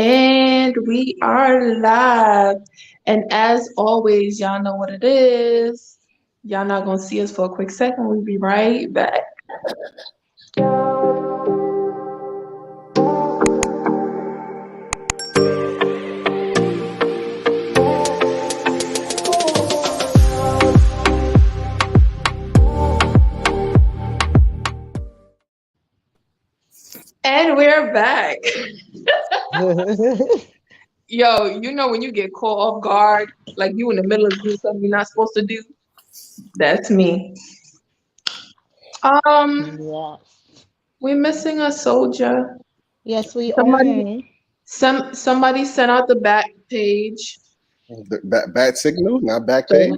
And we are live. And as always, y'all know what it is. Y'all not gonna see us for a quick second. We'll be right back. And we're back. Yo, you know when you get caught off guard, like you in the middle of doing something you're not supposed to do? That's me. Um, Yes. we're missing a soldier. Yes, we Somebody are. somebody sent out the back page. Bat signal, not back page.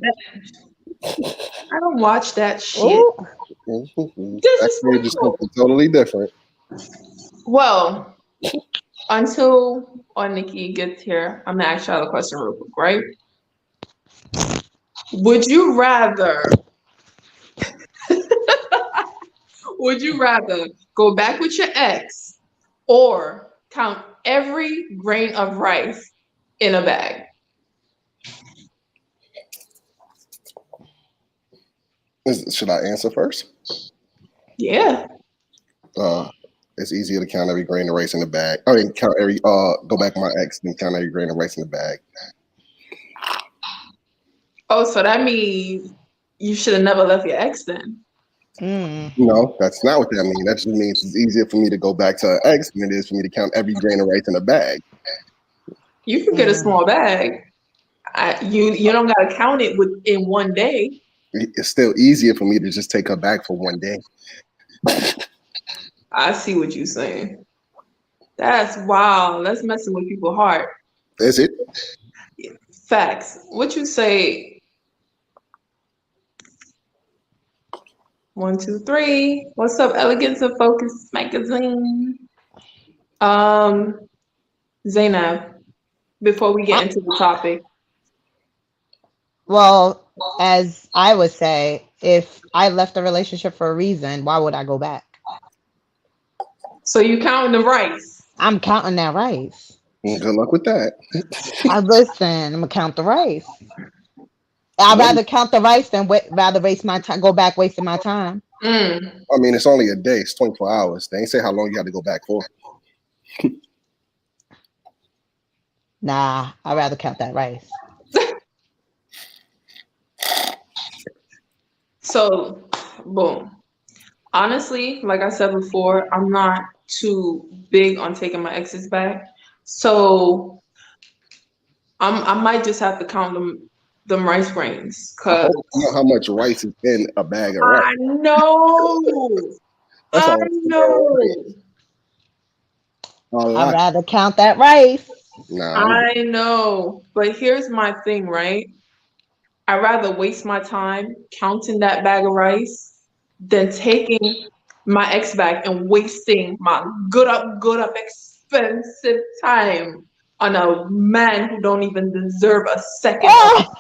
I don't watch that shit. Oh, Back page is Disrespectful. something totally different. Well, until Nikki gets here, I'm gonna ask y'all a question real quick, right? Would you rather would you rather go back with your ex or count every grain of rice in a bag? Should I answer first? Yeah. Uh, it's easier to count every grain of rice in the bag. I mean, count every go back to my ex and count every grain of rice in the bag. Oh, so that means you should have never left your ex then. mm. No, that's not what that means. That just means it's easier for me to go back to an ex than it is for me to count every grain of rice in the bag. You can get a small bag. You don't gotta count it in one day. It's still easier for me to just take her back for one day. I see what you're saying. That's wild. That's messing with people's heart. Is it? Facts. What you say? 1, 2, 3. What's up, Elegance of Focus Magazine? Um, Zainab, before we get into the topic. Well, as I would say, if I left a relationship for a reason, why would I go back? So you counting the rice. I'm counting that rice. Good luck with that. I listen. I'm gonna count the rice. I'd rather count the rice than rather waste my time. Go back wasting my time. Mm. I mean, it's only a day. It's 24 hours. They ain't say how long you had to go back for. Nah, I'd rather count that rice. So, boom. Honestly, like I said before, I'm not too big on taking my exes back. So I might just have to count them rice grains, I cause hope you know how much rice is in a bag of rice. I know, That's I all. know, A I'd lot. rather count that rice. Nah, I'm I know. But here's my thing, right? I'd rather waste my time counting that bag of rice than taking my ex back and wasting my good up expensive time on a man who don't even deserve a second of Oh!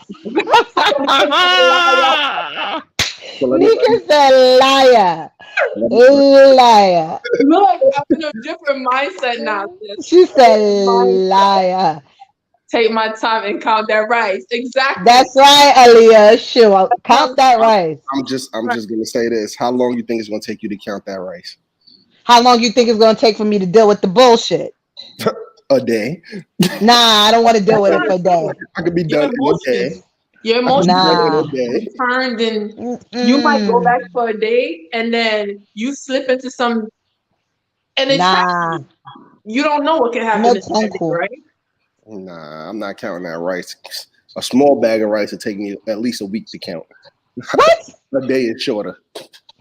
so Nika said liar. Liar. look, I'm in a different mindset now, sis. She said Different mindset. liar. Take my time and count that rice. Exactly. That's right, Aaliyah. Sure. Count that rice. I'm just gonna say this. How long you think it's gonna take you to count that rice? How long you think it's gonna take for me to deal with the bullshit? A day. Nah, I don't want to deal That's with it not for a day. true. I could be Your done in a day. emotions, your I could be emotions done are in a Nah. day. turned, and you might go Mm-mm. back for a day and then you slip into some, and then trust Nah. me, you don't know what can happen No inside that day, tunku. right? Nah, I'm not counting that rice. A small bag of rice would take me at least a week to count. What? A day is shorter.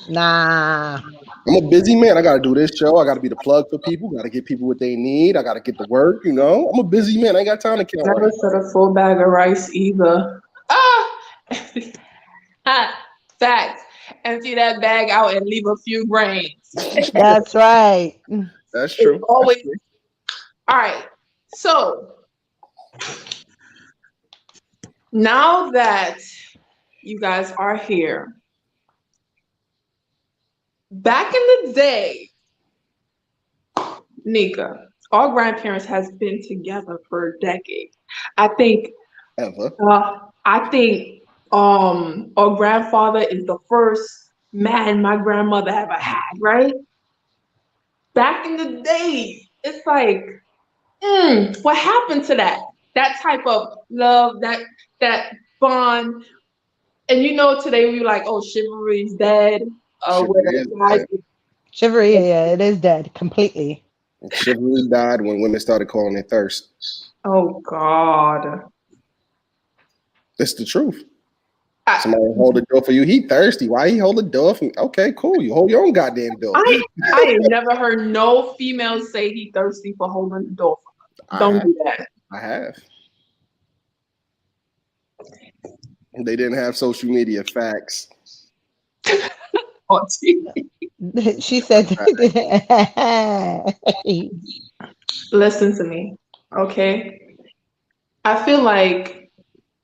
Nah. I'm a busy man. I gotta do this show. I gotta be the plug for people. Gotta get people what they need. I gotta get the work. You know, I'm a busy man. I ain't got time to count rice. Never said a full bag of rice either. Ah, facts. Empty that bag out and leave a few grains. That's right. That's It's true. That's always true. all right. So now that you guys are here, back in the day, Nika, our grandparents has been together for decades. I think Ever. our grandfather is the first man my grandmother ever had, right? Back in the day, it's like, what happened to that? That type of love, that bond. And today we like, oh, chivalry is dead. Where Chivalry is guys, dead. Chivalry, yeah, it is dead completely. Chivalry died when women started calling it thirst. oh God. That's the truth. I, Somebody hold the door for you. He thirsty. Why he hold the door for me? Okay, cool. You hold your own goddamn door. I ain't never heard no female say he thirsty for holding the door. Don't do that. I have. They didn't have social media facts. On TV. She said, Listen to me, okay? I feel like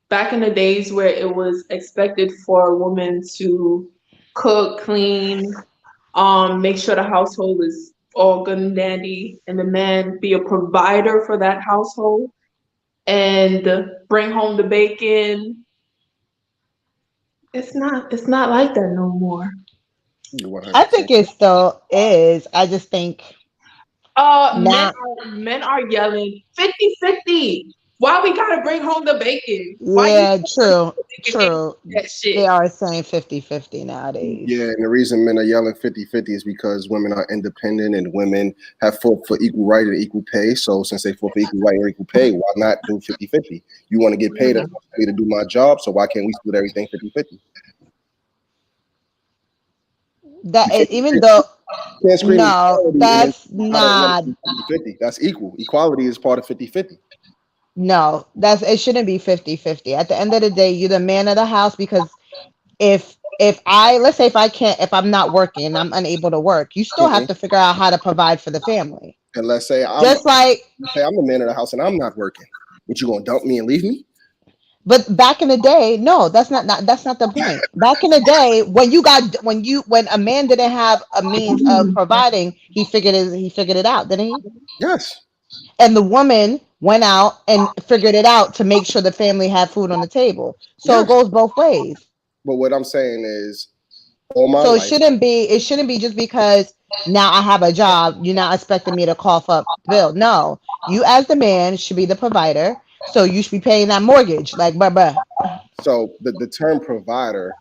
back in the days where it was expected for a woman to cook, clean, make sure the household is all good and dandy, and the man be a provider for that household and bring home the bacon. It's not like that no more. I think it still is. I just think Men are yelling 50-50. Why we gotta bring home the bacon? Why yeah, you true. that shit? They are saying 50-50 nowadays. Yeah, and the reason men are yelling 50-50 is because women are independent and women have fought for equal right and equal pay. So since they fought for equal right and equal pay, why not do 50-50? You want to get paid enough for me to do my job, so why can't we split everything 50-50? That even though Can't scream no, equality that's and then not 50-50. That's equal. Equality is part of 50-50. no, that's it shouldn't be 50-50. At the end of the day, you're the man of the house because if let's say if I'm not working and I'm unable to work, you still have to figure out how to provide for the family. And let's say I'm the man of the house and I'm not working. But you gonna dump me and leave me? But back in the day, no, that's not the point. Back in the day, when a man didn't have a means of providing, he figured it out, didn't he? Yes. And the woman went out and figured it out to make sure the family had food on the table. So It goes both ways. But what I'm saying is, all my So life, it shouldn't be just because now I have a job, you're not expecting me to cough up the bill. No, you as the man should be the provider. So you should be paying that mortgage, like bruh. So the term provider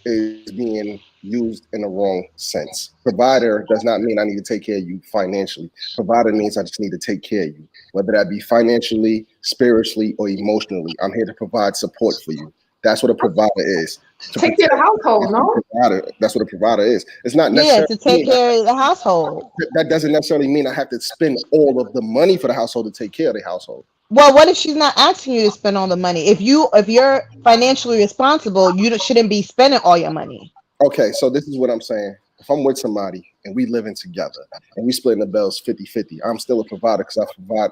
is being used in the wrong sense. Provider does not mean I need to take care of you financially. Provider means I just need to take care of you, whether that be financially, spiritually, or emotionally. I'm here to provide support for you. That's what a provider is. Take care of the household, no? That's what a provider is. It's not necessarily to take care of the household. That doesn't necessarily mean I have to spend all of the money for the household to take care of the household. Well, what if she's not asking you to spend all the money? If you're financially responsible, you shouldn't be spending all your money. Okay, so this is what I'm saying. If I'm with somebody and we living together and we splitting the bills 50-50, I'm still a provider because I provide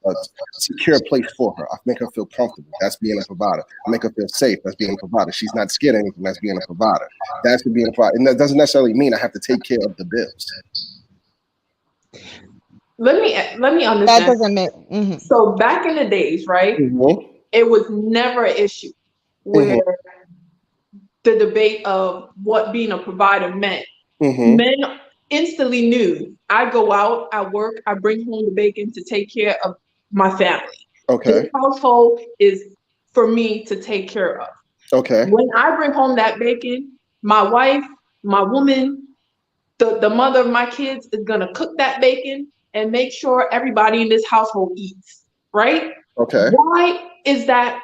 a secure place for her. I make her feel comfortable. That's being a provider. I make her feel safe. That's being a provider. She's not scared of anything. That's being a provider. That's being a provider. And that doesn't necessarily mean I have to take care of the bills. Let me understand. That doesn't make So back in the days, right? Mm-hmm. It was never an issue where the debate of what being a provider meant. Men instantly knew I go out, I work, I bring home the bacon to take care of my family. Okay. This household is for me to take care of. Okay. When I bring home that bacon, my wife, my woman, the mother of my kids is gonna cook that bacon and make sure everybody in this household eats, right? Okay. Why is that?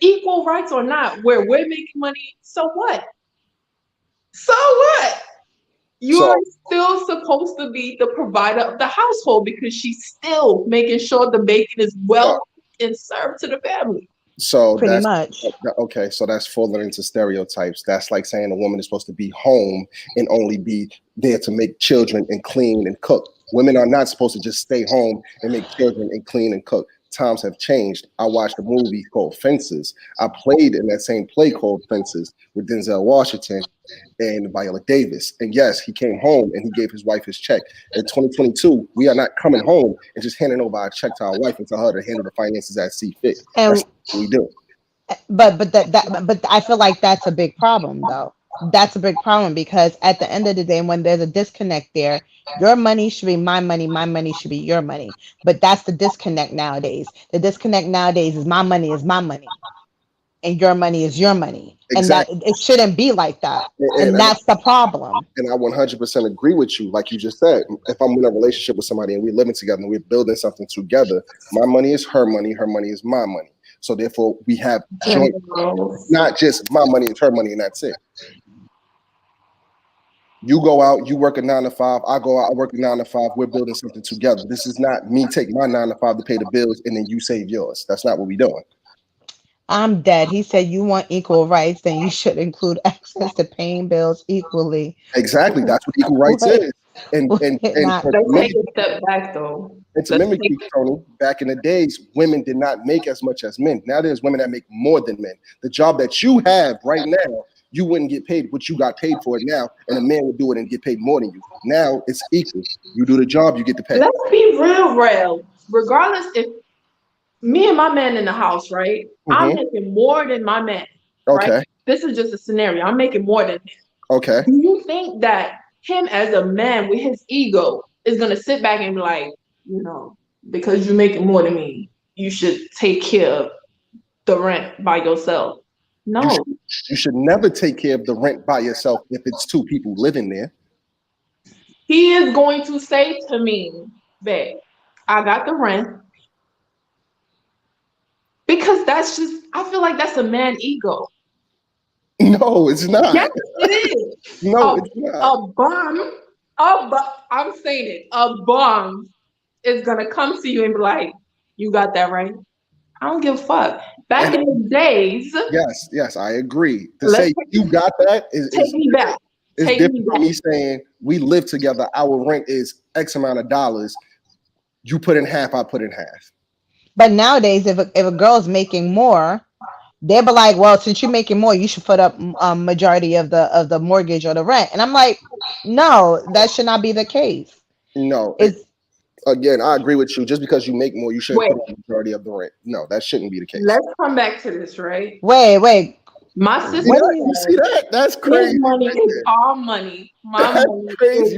Equal rights or not, where we're making money, so what? So what? You're still supposed to be the provider of the household because she's still making sure the bacon is well and served to the family. So pretty much. Okay, so that's falling into stereotypes. That's like saying a woman is supposed to be home and only be there to make children and clean and cook. Women are not supposed to just stay home and make children and clean and cook. times have changed. I watched a movie called Fences. I played in that same play called Fences with Denzel Washington and Viola Davis. And yes, he came home and he gave his wife his check. In 2022, we are not coming home and just handing over our check to our wife and tell her to handle the finances as see fit. And That's what we do. but I feel like that's a big problem though. That's a big problem because at the end of the day, when there's a disconnect there, your money should be my money should be your money. But that's the disconnect nowadays. The disconnect nowadays is my money, and your money is your money. Exactly. And that it shouldn't be like that. And And that's the problem. I 100% agree with you. Like you just said, if I'm in a relationship with somebody and we're living together and we're building something together, my money is her money is my money. So therefore, we have joint, not just my money is her money and that's it. You go out, you work a 9 to 5. I go out, I work a 9 to 5. We're building something together. This is not me take my 9 to 5 to pay the bills and then you save yours. That's not what we're doing. I'm dead. He said you want equal rights, then you should include access to paying bills equally. Exactly. That's what equal rights is. And Let's take a step back though. And to mimic you, Tony, back in the days, women did not make as much as men. Now there's women that make more than men. The job that you have right now, you wouldn't get paid what you got paid for it now, and a man would do it and get paid more than you. Now it's equal. You do the job, you get the pay. Let's be real. Regardless if me and my man in the house, right? I'm making more than my man. Okay. Right? This is just a scenario. I'm making more than him. Okay. Do you think that him as a man with his ego is gonna sit back and be like, because you're making more than me, you should take care of the rent by yourself? No. You should never take care of the rent by yourself if it's two people living there. He is going to say to me, babe, I got the rent. Because I feel like that's a man ego. No, it's not. Yes, it is. No, it's not. I'm saying it. A bum is going to come to you and be like, you got that right? I don't give a fuck. Back in the days. Yes, I agree. To say you got that is take me back. It's different from me saying we live together. Our rent is X amount of dollars. You put in half, I put in half. But nowadays, if a girl's making more, they'll be like, well, since you're making more, you should put up majority of the mortgage or the rent. And I'm like, no, that should not be the case. No, again, I agree with you. Just because you make more, you shouldn't put up the majority of the rent. No, that shouldn't be the case. Let's come back to this, right? Wait. My sister. You see that? That's crazy. His money is our money. My money crazy.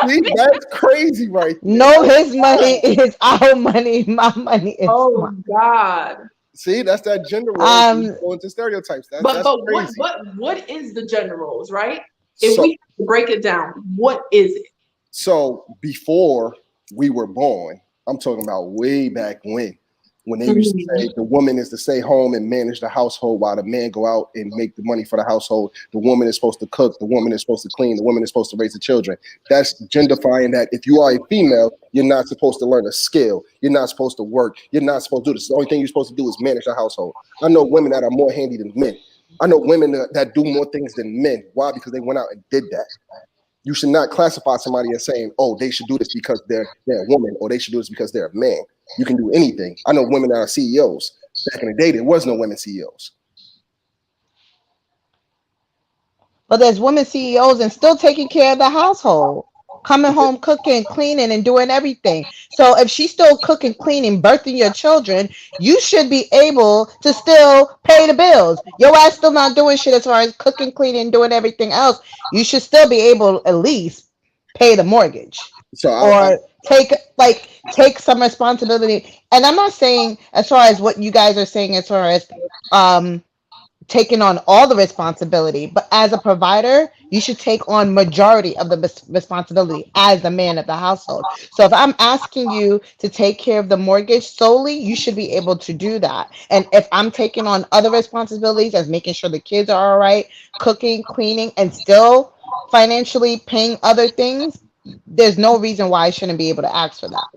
See, that's crazy, right there. No, his money is our money. My money is. Oh God. See, that's that gender role. Going to stereotypes. That's crazy. What is the gender roles, right? If we break it down, what is it? So before we were born, I'm talking about way back when they used to say the woman is to stay home and manage the household while the man go out and make the money for the household. The woman is supposed to cook. The woman is supposed to clean. The woman is supposed to raise the children. That's genderifying that if you are a female, you're not supposed to learn a skill. You're not supposed to work. You're not supposed to do this. The only thing you're supposed to do is manage the household. I know women that are more handy than men. I know women that do more things than men. Why? Because they went out and did that. You should not classify somebody as saying, oh, they should do this because they're a woman, or they should do this because they're a man. You can do anything. I know women that are CEOs. Back in the day, there was no women CEOs. But there's women CEOs and still taking care of the household, coming home, cooking, cleaning, and doing everything. So if she's still cooking, cleaning, birthing your children, you should be able to still pay the bills. Your ass still not doing shit as far as cooking, cleaning, doing everything else. You should still be able to at least pay the mortgage. So take some responsibility. And I'm not saying as far as what you guys are saying as far as taking on all the responsibility, but as a provider, you should take on majority of the responsibility as the man of the household. So if I'm asking you to take care of the mortgage solely, you should be able to do that. And if I'm taking on other responsibilities as making sure the kids are all right, cooking, cleaning, and still financially paying other things, there's no reason why I shouldn't be able to ask for that.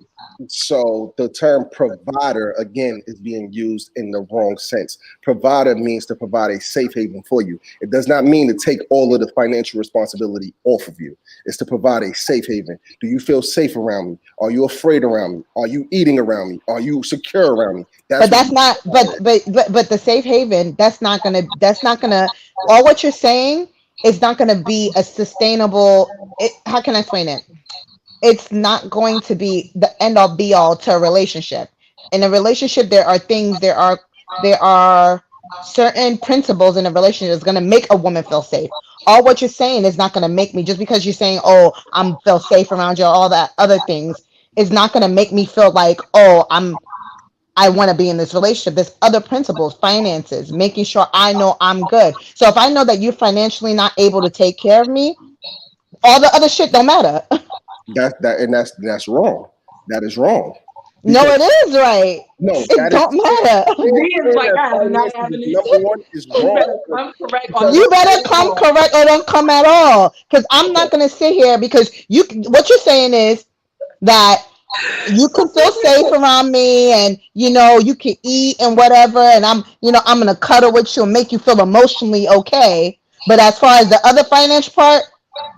So the term provider again is being used in the wrong sense. Provider means to provide a safe haven for you. It does not mean to take all of the financial responsibility off of you. It's to provide a safe haven. Do you feel safe around me? Are you afraid around me? Are you eating around me? Are you secure around me? But that's not. But the safe haven. That's not gonna. That's not gonna. All what you're saying is not gonna be a sustainable. How can I explain it? It's not going to be the end all be all to a relationship. In a relationship, there are certain principles in a relationship that's going to make a woman feel safe. All what you're saying is not going to make me, just because you're saying, oh, I'm feel safe around you, all that other things is not going to make me feel like, oh, I want to be in this relationship. There's other principles, finances, making sure I know I'm good. So if I know that you're financially not able to take care of me, all the other shit don't matter. That's wrong. That is wrong. No, it is right. No, It don't matter. It's like I am not having this. Number one is You wrong. better come correct on You this. better come correct or don't come at all. Because I'm not gonna sit here, because what you're saying is that you can feel safe around me, and you can eat and whatever, and I'm gonna cuddle with you and make you feel emotionally okay. But as far as the other financial part,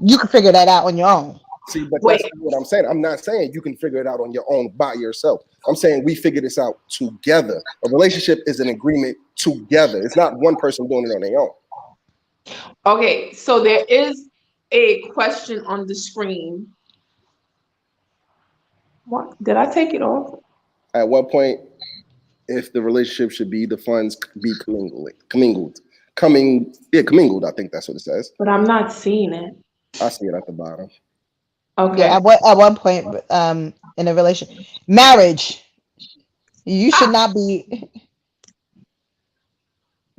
you can figure that out on your own. See, but Wait. that's not what I'm saying. I'm not saying you can figure it out on your own by yourself. I'm saying we figure this out together. A relationship is an agreement together. It's not one person doing it on their own. Okay, so there is a question on the screen. What? Did I take it off? At what point, if the relationship should be the funds be commingled, commingled. I think that's what it says. But I'm not seeing it. I see it at the bottom. Okay. Yeah, at one point, in a relationship, marriage, you should not be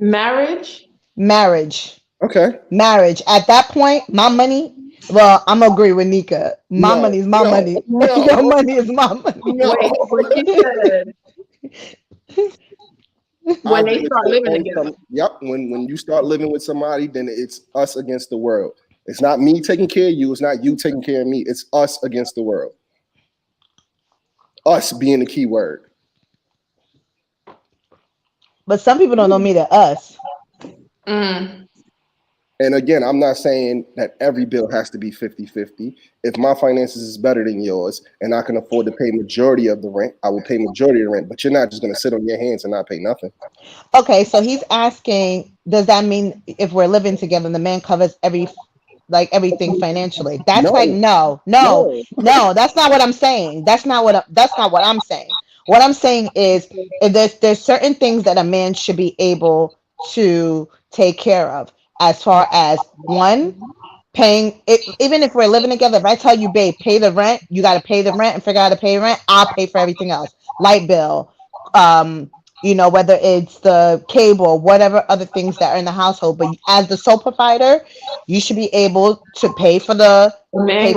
Marriage? marriage. Okay. Marriage. At that point, my money. Well, I'm agree with Nika. My No, money is my no, money. no. Your money is my money. No. Wait, what he said when they start living together. Yep. When you start living with somebody, then it's us against the world. It's not me taking care of you. It's not you taking care of me. It's us against the world. Us being the key word. But some people don't know me to us. Mm. And again, I'm not saying that every bill has to be 50-50. If my finances is better than yours and I can afford to pay majority of the rent, I will pay majority of the rent. But you're not just going to sit on your hands and not pay nothing. Okay, so he's asking, does that mean if we're living together, the man covers everything financially? That's No. like no, that's not what I'm saying. That's not what I'm saying. What I'm saying is, if there's certain things that a man should be able to take care of, as far as one, paying it. Even if we're living together, if I tell you, babe, pay the rent, you got to pay the rent and figure out how to pay rent. I'll pay for everything else, light bill, whether it's the cable, whatever other things that are in the household. But as the sole provider, you should be able to pay for the rent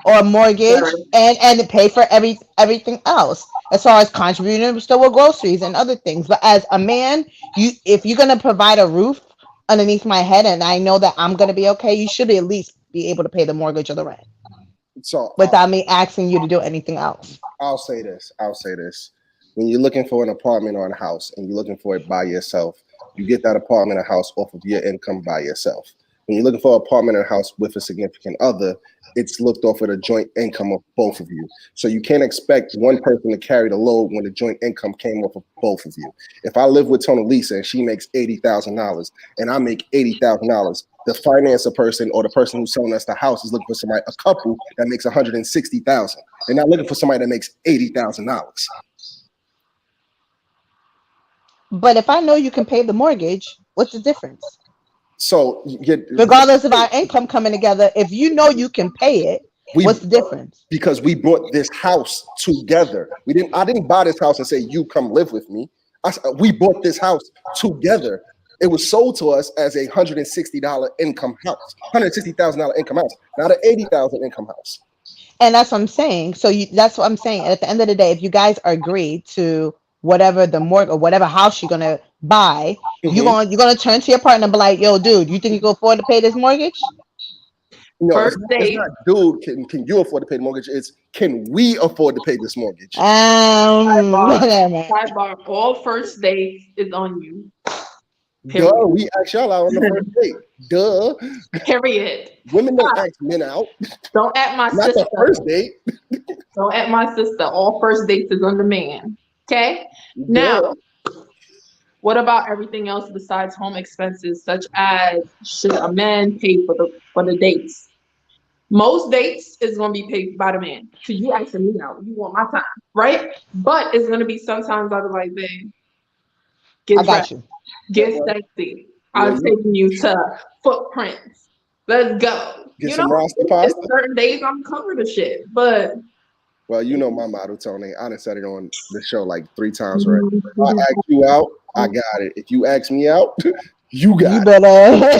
or mortgage, and pay for everything else, as far as contributing still with groceries and other things. But as a man, if you're gonna provide a roof underneath my head and I know that I'm gonna be okay, you should at least be able to pay the mortgage or the rent. So without me asking you to do anything else. I'll say this. When you're looking for an apartment or a house and you're looking for it by yourself, you get that apartment or house off of your income by yourself. When you're looking for an apartment or house with a significant other, it's looked off at a joint income of both of you. So you can't expect one person to carry the load when the joint income came off of both of you. If I live with Tony Lisa and she makes $80,000 and I make $80,000, the financer person or the person who's selling us the house is looking for somebody, a couple that makes $160,000. They're not looking for somebody that makes $80,000. But if I know you can pay the mortgage, what's the difference? So regardless of our income coming together, if you know you can pay it, what's the difference? Because we bought this house together. I didn't buy this house and say, you come live with me. We bought this house together. It was sold to us as a $160 income house, $160,000 income house, not an $80,000 income house. And that's what I'm saying. So that's what I'm saying. At the end of the day, if you guys agree to whatever the mortgage or whatever house you're gonna buy, you're gonna turn to your partner and be like, yo, dude, you think you can afford to pay this mortgage? No, First it's date. not, dude, can you afford to pay the mortgage? It's can we afford to pay this mortgage? Whatever. Sidebar, all first dates is on you. Duh, Period. we ask y'all out on the first date. Duh. Period. Women don't ask men out. Don't at my Not sister. the first date. Don't at my sister. All first dates is on the man. Okay? Now, what about everything else besides home expenses, such as should a man pay for the dates? Most dates is gonna be paid by the man. Cause you asking me out. You want my time, right? But it's gonna be sometimes I'll be like, babe, I get got dressed, you. get Yeah, sexy. yeah, I'm taking you to Footprints. Let's go. Get You some know, Rasta it's pasta. certain days I'm covered the shit, but Well, you know my motto, Tony. I done said it on the show like 3 times already. If I ask you out, I got it. If you ask me out, you got You it. better.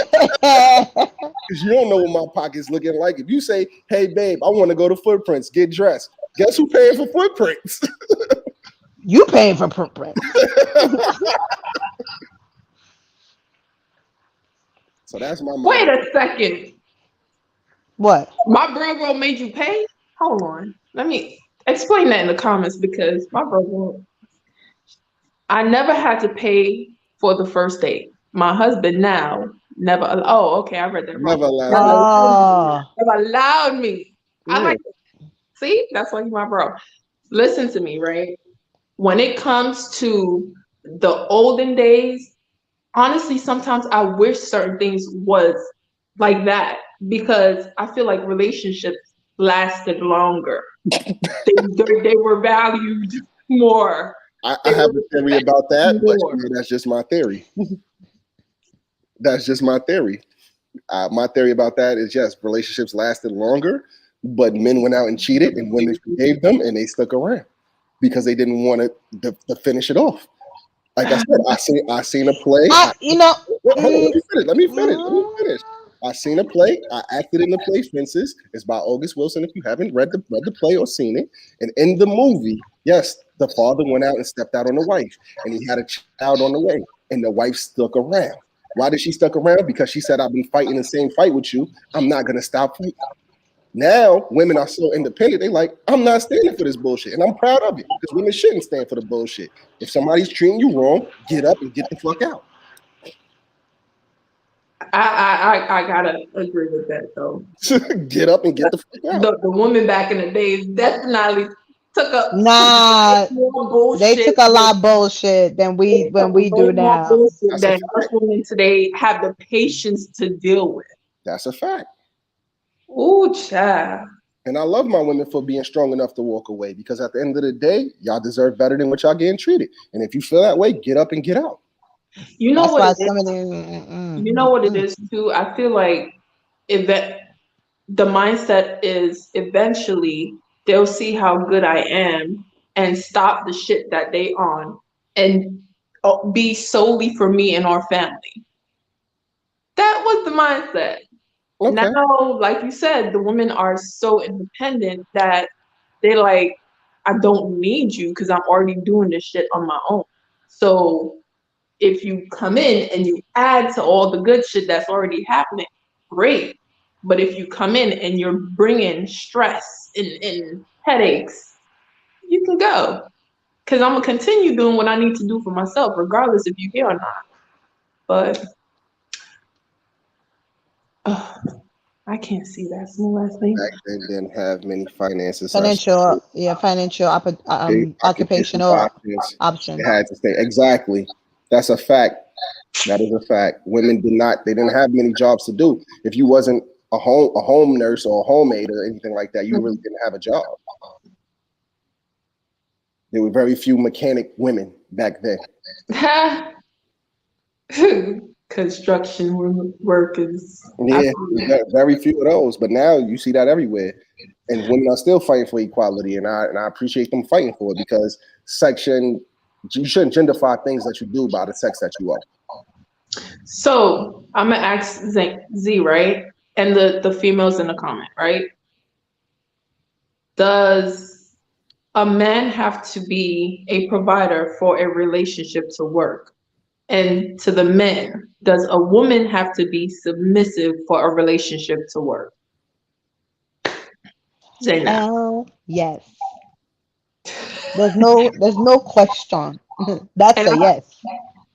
Because you don't know what my pocket's looking like. If you say, hey, babe, I want to go to Footprints, get dressed. Guess who paying for Footprints? You paying for print. So that's my wait motto. a second. What? My bro made you pay? Hold on. Let me explain that in the comments because my bro, I never had to pay for the first date. My husband now never. Oh, okay, I read that wrong. Never allowed. Oh, Never allowed me. I Yeah. like it. See, that's why he's my bro. Listen to me, right? When it comes to the olden days, honestly, sometimes I wish certain things was like that because I feel like relationships lasted longer. They were valued more. I have a theory about that, but More. that's just my theory. That's just my theory. My theory about that is yes, relationships lasted longer, but men went out and cheated, and women forgave them, and they stuck around because they didn't want to finish it off. Like I said, I seen a play. you know. Hold on, let me finish. I seen a play. I acted in the play Fences. It's by August Wilson. If you haven't read the play or seen it, and in the movie, yes, the father went out and stepped out on the wife, and he had a child on the way, and the wife stuck around. Why did she stuck around? Because she said, "I've been fighting the same fight with you. I'm not gonna stop fighting." Now women are so independent. They like, I'm not standing for this bullshit, and I'm proud of it because women shouldn't stand for the bullshit. If somebody's treating you wrong, get up and get the fuck out. I gotta agree with that though. Get up and get the fuck out. The woman back in the days definitely took up Nah, more bullshit. they took a lot of bullshit than we do now. Bullshit that us women today have the patience to deal with. That's a fact. Ooh, child. And I love my women for being strong enough to walk away because at the end of the day, y'all deserve better than what y'all getting treated. And if you feel that way, get up and get out. You know That's what why it is? some of them. You know what it is too? I feel like if that the mindset is eventually they'll see how good I am and stop the shit that they on and be solely for me and our family. That was the mindset. Okay. Now, like you said, the women are so independent that they're like, I don't need you because I'm already doing this shit on my own. So if you come in and you add to all the good shit that's already happening, great. But if you come in and you're bringing stress and headaches, you can go. Because I'm going to continue doing what I need to do for myself, regardless if you're here or not. But I can't see that small last thing. Back then didn't have many finances. Financial occupational options. They had to stay. Exactly. That's a fact. That is a fact. Women they didn't have many jobs to do. If you wasn't a home nurse or a homemaid or anything like that, you really didn't have a job. There were very few mechanic women back then. Construction workers. Yeah, very few of those. But now you see that everywhere. And women are still fighting for equality. And I appreciate them fighting for it because you shouldn't genderify things that you do by the sex that you are. So I'm gonna ask Z, right? And the females in the comment, right? Does a man have to be a provider for a relationship to work? And to the men, does a woman have to be submissive for a relationship to work? Zainab. Hell yes. There's no question. That's And a I, yes.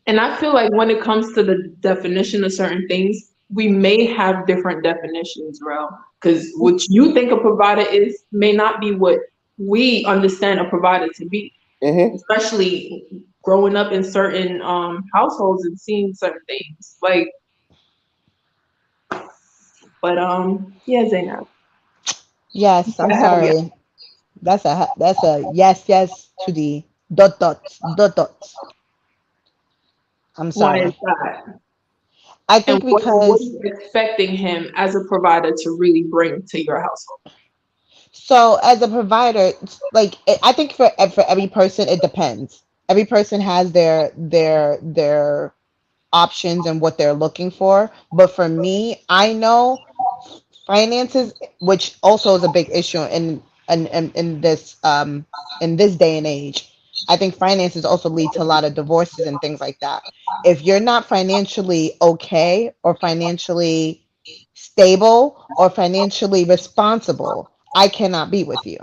and I feel like when it comes to the definition of certain things, we may have different definitions, bro. Because what you think a provider is may not be what we understand a provider to be. Mm-hmm. Especially growing up in certain households and seeing certain things. Like, but yeah, Zainab. Yes, I'm I have you. sorry. That's a yes to the dot. I'm Why is sorry. that? I And think what are because you expecting him as a provider to really bring to your household? so as a provider, like I think for every person it depends. Every person has their options and what they're looking for. But for me, I know finances, which also is a big issue in this day and age. I think finances also lead to a lot of divorces and things like that. If you're not financially okay or financially stable or financially responsible, I cannot be with you.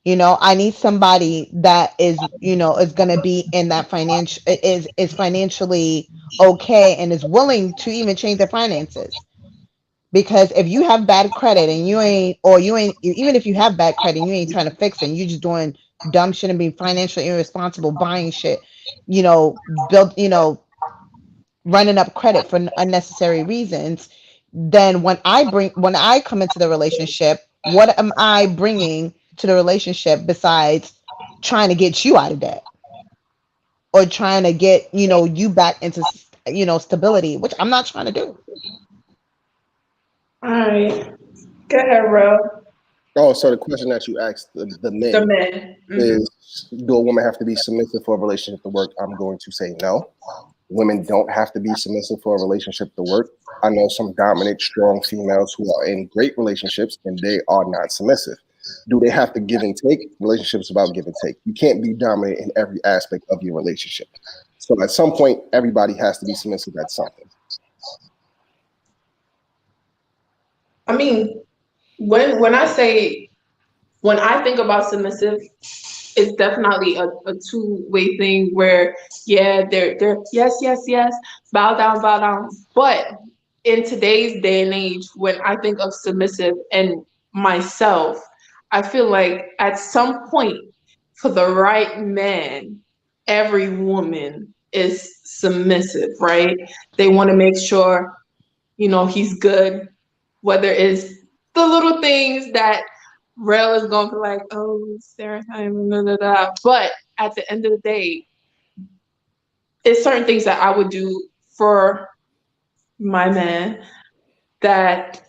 I need somebody that is going to be in that financial is financially okay and is willing to even change their finances. Because if you have bad credit and you ain't, even if you have bad credit and you ain't trying to fix it, and you just doing dumb shit and being financially irresponsible, buying shit, build, running up credit for unnecessary reasons, then when I come into the relationship, what am I bringing to the relationship besides trying to get you out of debt or trying to get, you back into, stability, which I'm not trying to do. All right. Go ahead, Ro. Oh, so the question that you asked the The men men. is, do a woman have to be submissive for a relationship to work? I'm going to say no. Women don't have to be submissive for a relationship to work. I know some dominant, strong females who are in great relationships and they are not submissive. Do they have to give and take? Relationships about give and take. You can't be dominant in every aspect of your relationship. So at some point, everybody has to be submissive at something. I mean, when I think about submissive, it's definitely a two-way thing where they're yes, bow down. But in today's day and age, when I think of submissive and myself, I feel like at some point for the right man, every woman is submissive, right? They want to make sure, he's good, whether it's the little things that Rel is going to be like, oh, Sarah, but at the end of the day, it's certain things that I would do for my man that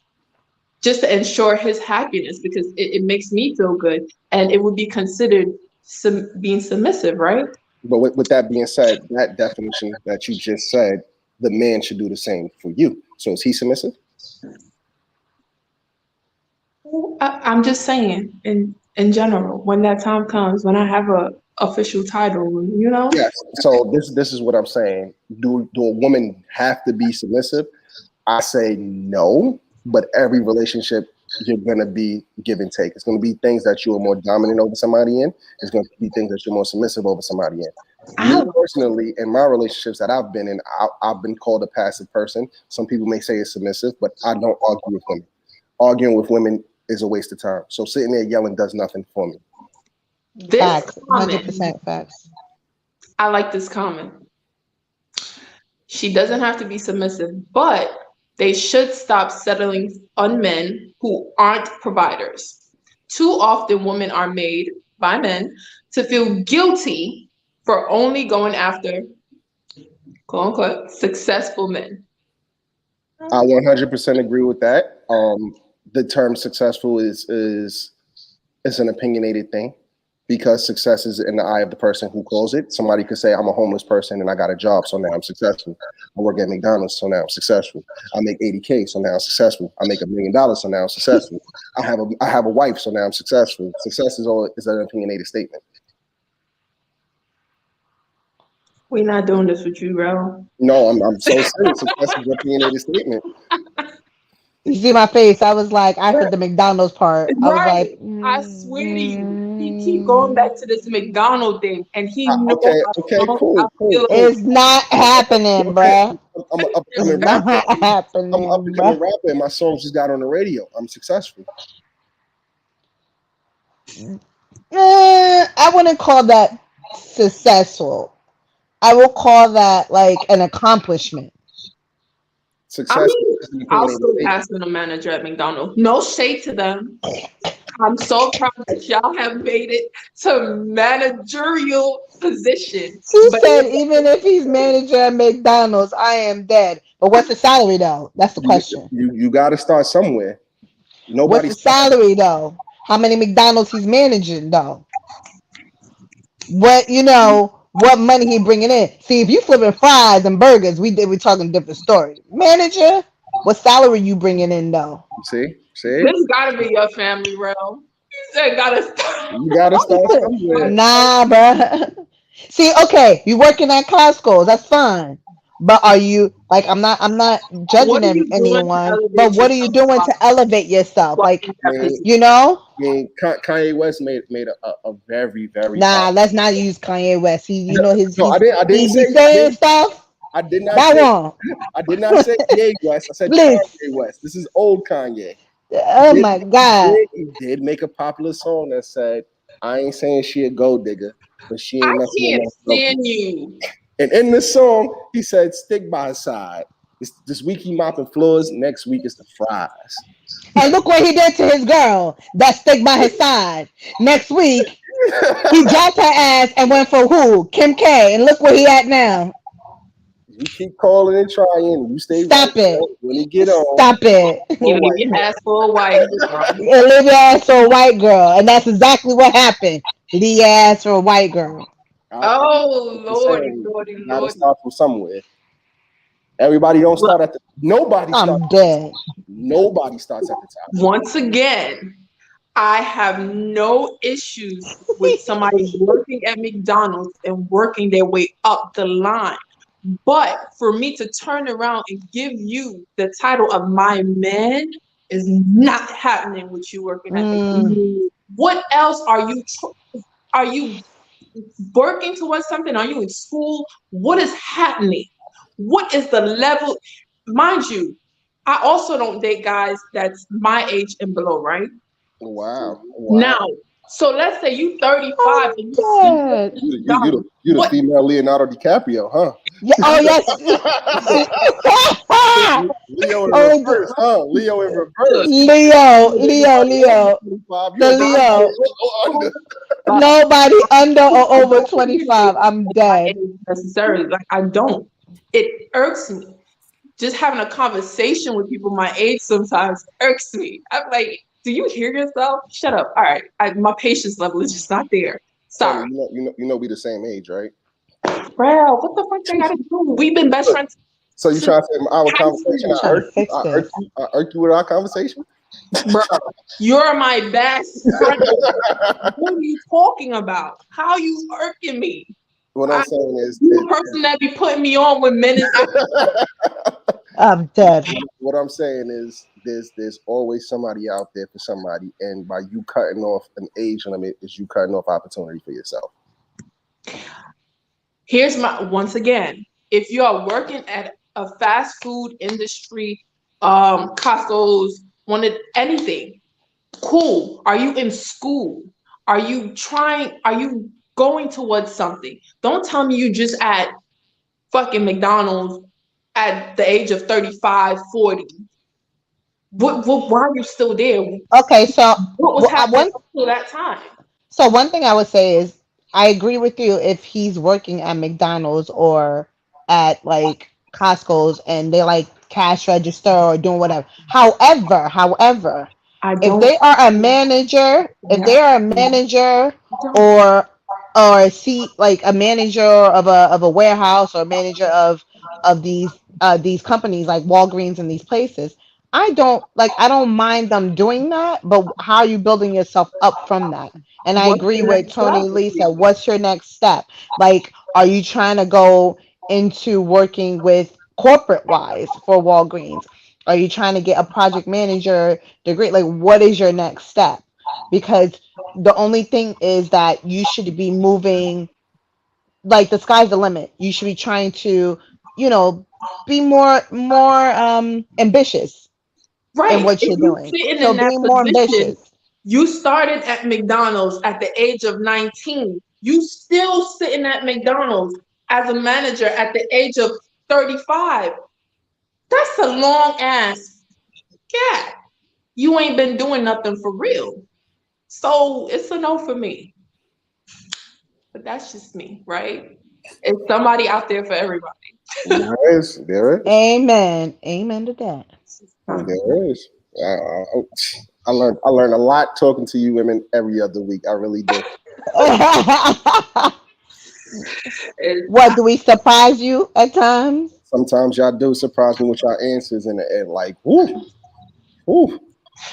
just to ensure his happiness because it makes me feel good and it would be considered being submissive, right? But with that being said, that definition that you just said, the man should do the same for you. So is he submissive? I'm just saying in general, when that time comes, when I have a official title. Yes. So this is what I'm saying. Do a woman have to be submissive? I say no, but every relationship you're gonna be give and take. It's gonna be things that you are more dominant over somebody in. It's gonna be things that you're more submissive over somebody in. Me personally, in my relationships that I've been in, I've been called a passive person. Some people may say it's submissive, but I don't argue with women. Arguing with women is a waste of time. So sitting there yelling does nothing for me. This Facts, comment, 100% facts. I like this comment. She doesn't have to be submissive, but they should stop settling on men who aren't providers. Too often, women are made by men to feel guilty for only going after, quote unquote, successful men. I 100% agree with that. The term successful is an opinionated thing because success is in the eye of the person who calls it. Somebody could say, I'm a homeless person and I got a job, so now I'm successful. I work at McDonald's, so now I'm successful. I make 80K, so now I'm successful. I make $1 million, so now I'm successful. I have a wife, so now I'm successful. Success is an opinionated statement. We're not doing this with you, bro. No, I'm so serious. Success is an opinionated statement. You see my face? I was like, I heard the McDonald's part. I was Right. like, I swear to you, he keep going back to this McDonald thing, and he knows Okay, how okay, strong I cool, cool, feel. cool. it's not happening, Okay, bruh. I'm an up and It's coming not rapper. I'm an up happening, and coming bruh. rapper, and my songs just got on the radio. I'm successful. I wouldn't call that successful. I will call that like an accomplishment. I Successful mean, doesn't mean I'll paying still any pass on a manager at McDonald's. No shade to them. I'm so proud that y'all have made it to managerial position. She But said, even if he's manager at McDonald's, I am dead. But what's the salary though? That's the question. You got to start somewhere. What's Nobody the starts. salary though? How many McDonald's he's managing though? What money he bringing in? See, if you flipping fries and burgers, we talking different story. Manager, what salary you bringing in though? See, this gotta be your family realm. You said gotta start. you got to start somewhere. Nah, bruh. See, okay, you working at Costco, that's fine. But are you like I'm not judging What are you doing to anyone, but elevate what are you yourself doing to elevate yourself? while Like, in I that mean, position? you know? Kanye West made a very very Nah, let's not use Kanye West. He you no, know his no, I didn't he say saying stuff. I did not That say one. I did not say Ye West. I said Kanye Please. West. This is old Kanye. Oh Did my God. he did make a popular song that said, "I ain't saying she a gold digger, but she I ain't nothing can't enough broke." stand you. And in the song, he said, "Stick by his side. This week he mopping floors. Next week is the fries." And look what he did to his girl that stick by his side. Next week, he dropped her ass and went for who? Kim K. And look where he at now. You keep calling and trying. You stay right Stop it. there. When he get on, Stop it. You all leave white. your ass for a white girl. And leave your ass for a white girl. And that's exactly what happened. Leave your ass for a white girl. Oh I'm just lordy, saying, lordy, you gotta lordy. start from somewhere. Everybody don't Look, start at the. Nobody starts. I'm dead. Nobody starts at the top. once again, I have no issues with somebody working at McDonald's and working their way up the line. But for me to turn around and give you the title of my man is not happening with you working at Mm, McDonald's. What else are you working towards something? Are you in school? What is happening? What is the level? Mind you, I also don't date guys that's my age and below, right? Wow. Now, so let's say you 35 and you see I'm working dead. at McDonald's. You the What female Leonardo DiCaprio, huh? Yeah, oh, yes. Leo in Oh, reverse, huh? Leo in reverse. Leo. 25. You The a Leo. under. Nobody under or over 25. I'm my dead. age necessarily. Like I don't. It irks me. Just having a conversation with people my age sometimes irks me. I'm like, do you hear yourself? Shut up. All right. My patience level is just not there. Tony, Sorry. you know we the same age, right? Bro, what the fuck they gotta do? We've been best friends So you since trying to say our high conversation? school. Trying to fix I this. irk you with our conversation? Bro, you're my best friend. What are you talking about? How are you irking me? What I'm saying is, You the person that be putting me on when men is I'm dead. what I'm saying is, there's always somebody out there for somebody, and by you cutting off an age limit, is you cutting off opportunity for yourself. Here's my once again, if you are working at a fast food industry, Costco's, wanted anything, cool. Are you in school? Are you going towards something? Don't tell me you just at fucking McDonald's at the age of 35, 40. Why are you still there? Okay, so What was happening one up to that time? one thing I would say is I agree with you if he's working at McDonald's or at like Costco's and they like cash register or doing whatever. However, I if don't they are a manager, if they are a manager or see like a manager of a warehouse or a manager of these companies like Walgreens and these places, I don't mind them doing that, but how are you building yourself up from that? And I what's agree the with next Tony step? and Lisa. What's your next step? Like, are you trying to go into working with corporate wise for Walgreens? Are you trying to get a project manager degree? Like, what is your next step? Because the only thing is that you should be moving, like the sky's the limit. You should be trying to, you know, be more ambitious in Right. what If you're you doing. sitting So in that being more position, ambitious. you started at McDonald's at the age of 19. You still sitting at McDonald's as a manager at the age of 35. That's a long ass gap. You ain't been doing nothing for real. So it's a no for me. But that's just me, right? It's somebody out there for everybody. There is. Amen. Amen to that. There is. I learned a lot talking to you women every other week. I really do. What, do we surprise you at times? Sometimes y'all do surprise me with your answers and like, whoo.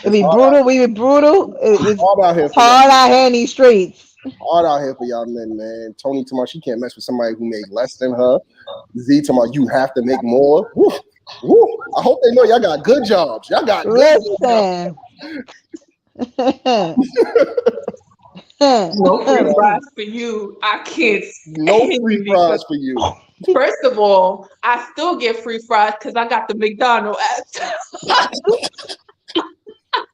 It be brutal. We be brutal. It's Hard out here for y'all. hard out here in these streets. Hard out here for y'all men, man. Tony tomorrow, she can't mess with somebody who made less than her. Z tomorrow, you have to make more. Woo. I hope they know y'all got good jobs. Y'all got good jobs. No free fries for you. I can't. No free fries for you. First of all, I still get free fries because I got the McDonald's app. That's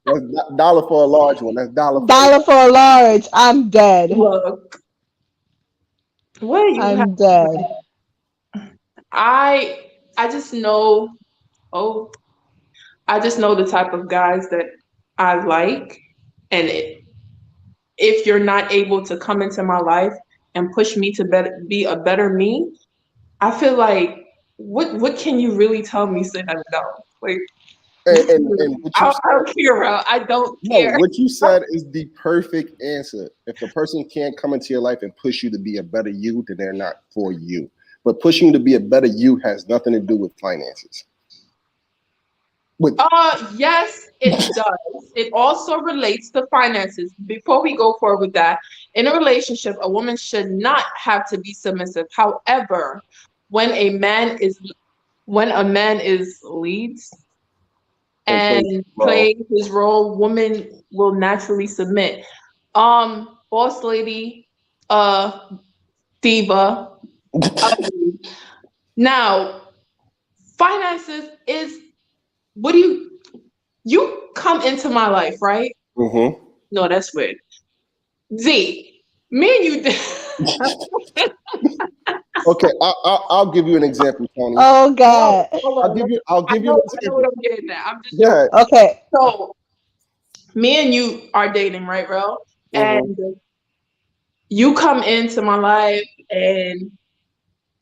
$1 for a large one. That's $1 for a large. I'm dead. Look, what do you I'm have? dead. I just know. Oh, I just know the type of guys that I like, and if you're not able to come into my life and push me to be a better me, I feel like what can you really tell me? Say no. Like, and what you I don't care. I don't care. No, what you said is the perfect answer. If the person can't come into your life and push you to be a better you, then they're not for you. But pushing you to be a better you has nothing to do with finances. Yes, it does. It also relates to finances. Before we go forward with that, in a relationship, a woman should not have to be submissive. However, when a man is leads and playing his role, woman will naturally submit. Boss lady, diva. Now, finances is what do you come into my life, right? Mm-hmm. No, that's weird. Z, me and you did. Okay, I'll give you an example, Tony. Oh God. I'll give you an example. I know what I'm getting at. I'm just okay. So me and you are dating, right, bro? And you come into my life and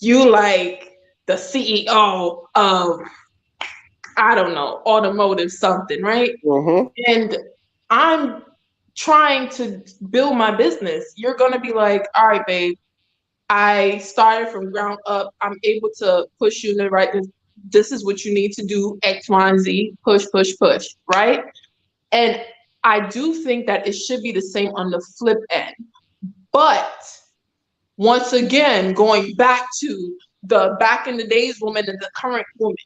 you like the CEO of, I don't know, automotive something, right? And I'm trying to build my business. You're gonna be like, all right, babe, I started from ground up. I'm able to push you in the right. This is what you need to do. X, Y, and Z. Push, right? And I do think that it should be the same on the flip end. But once again, going back to the back in the days woman and the current woman.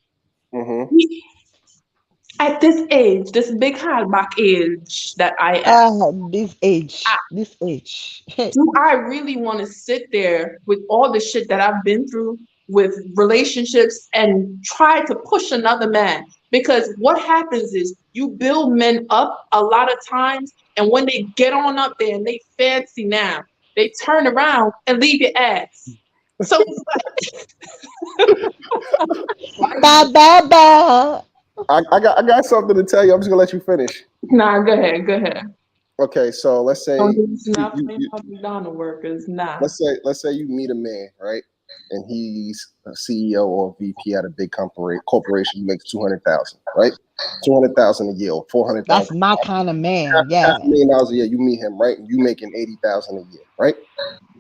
At this age, this big hard back age that I am. This age. Do I really want to sit there with all the shit that I've been through with relationships and try to push another man? Because what happens is you build men up a lot of times, and when they get on up there and they fancy now, they turn around and leave your ass. So it's like I got something to tell you. I'm just gonna let you finish. Nah, go ahead. Okay, so let's say Let's say you meet a man, right? And he's a CEO or VP at a big corporation. He makes $200,000, right? $200,000 a year, or $400,000. That's my kind of man. Yeah. $500,000 a year. You meet him, right? And you making $80,000 a year, right?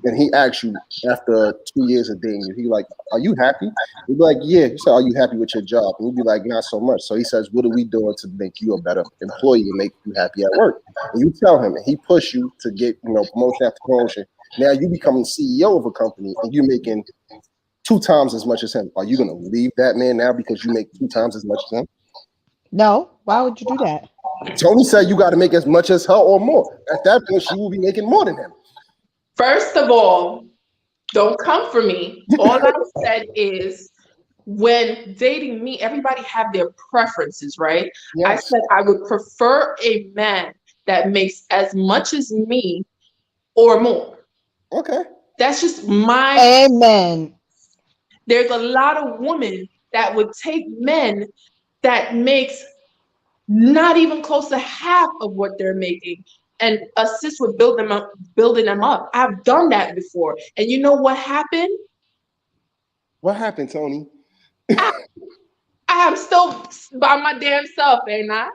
And he asks you after 2 years of dating you, he like, are you happy? You'd be like, yeah. He said, are you happy with your job? And you'd be like, not so much. So he says, what are we doing to make you a better employee and make you happy at work? And you tell him, and he push you to get, promotion after promotion. Now you becoming CEO of a company and you making 2 times as much as him. Are you gonna leave that man now because you make 2 times as much as him? No, why would you do that? Tony said you got to make as much as her or more. At that point, she will be making more than him. First of all, don't come for me. All I said is when dating me, everybody have their preferences, right? I Yes. said I would prefer a man that makes as much as me or more. Okay. That's just my. Amen. There's a lot of women that would take men that makes not even close to half of what they're making and assist with building them up. I've done that before. And you know what happened? What happened, Tony? I am still by my damn self, ain't I?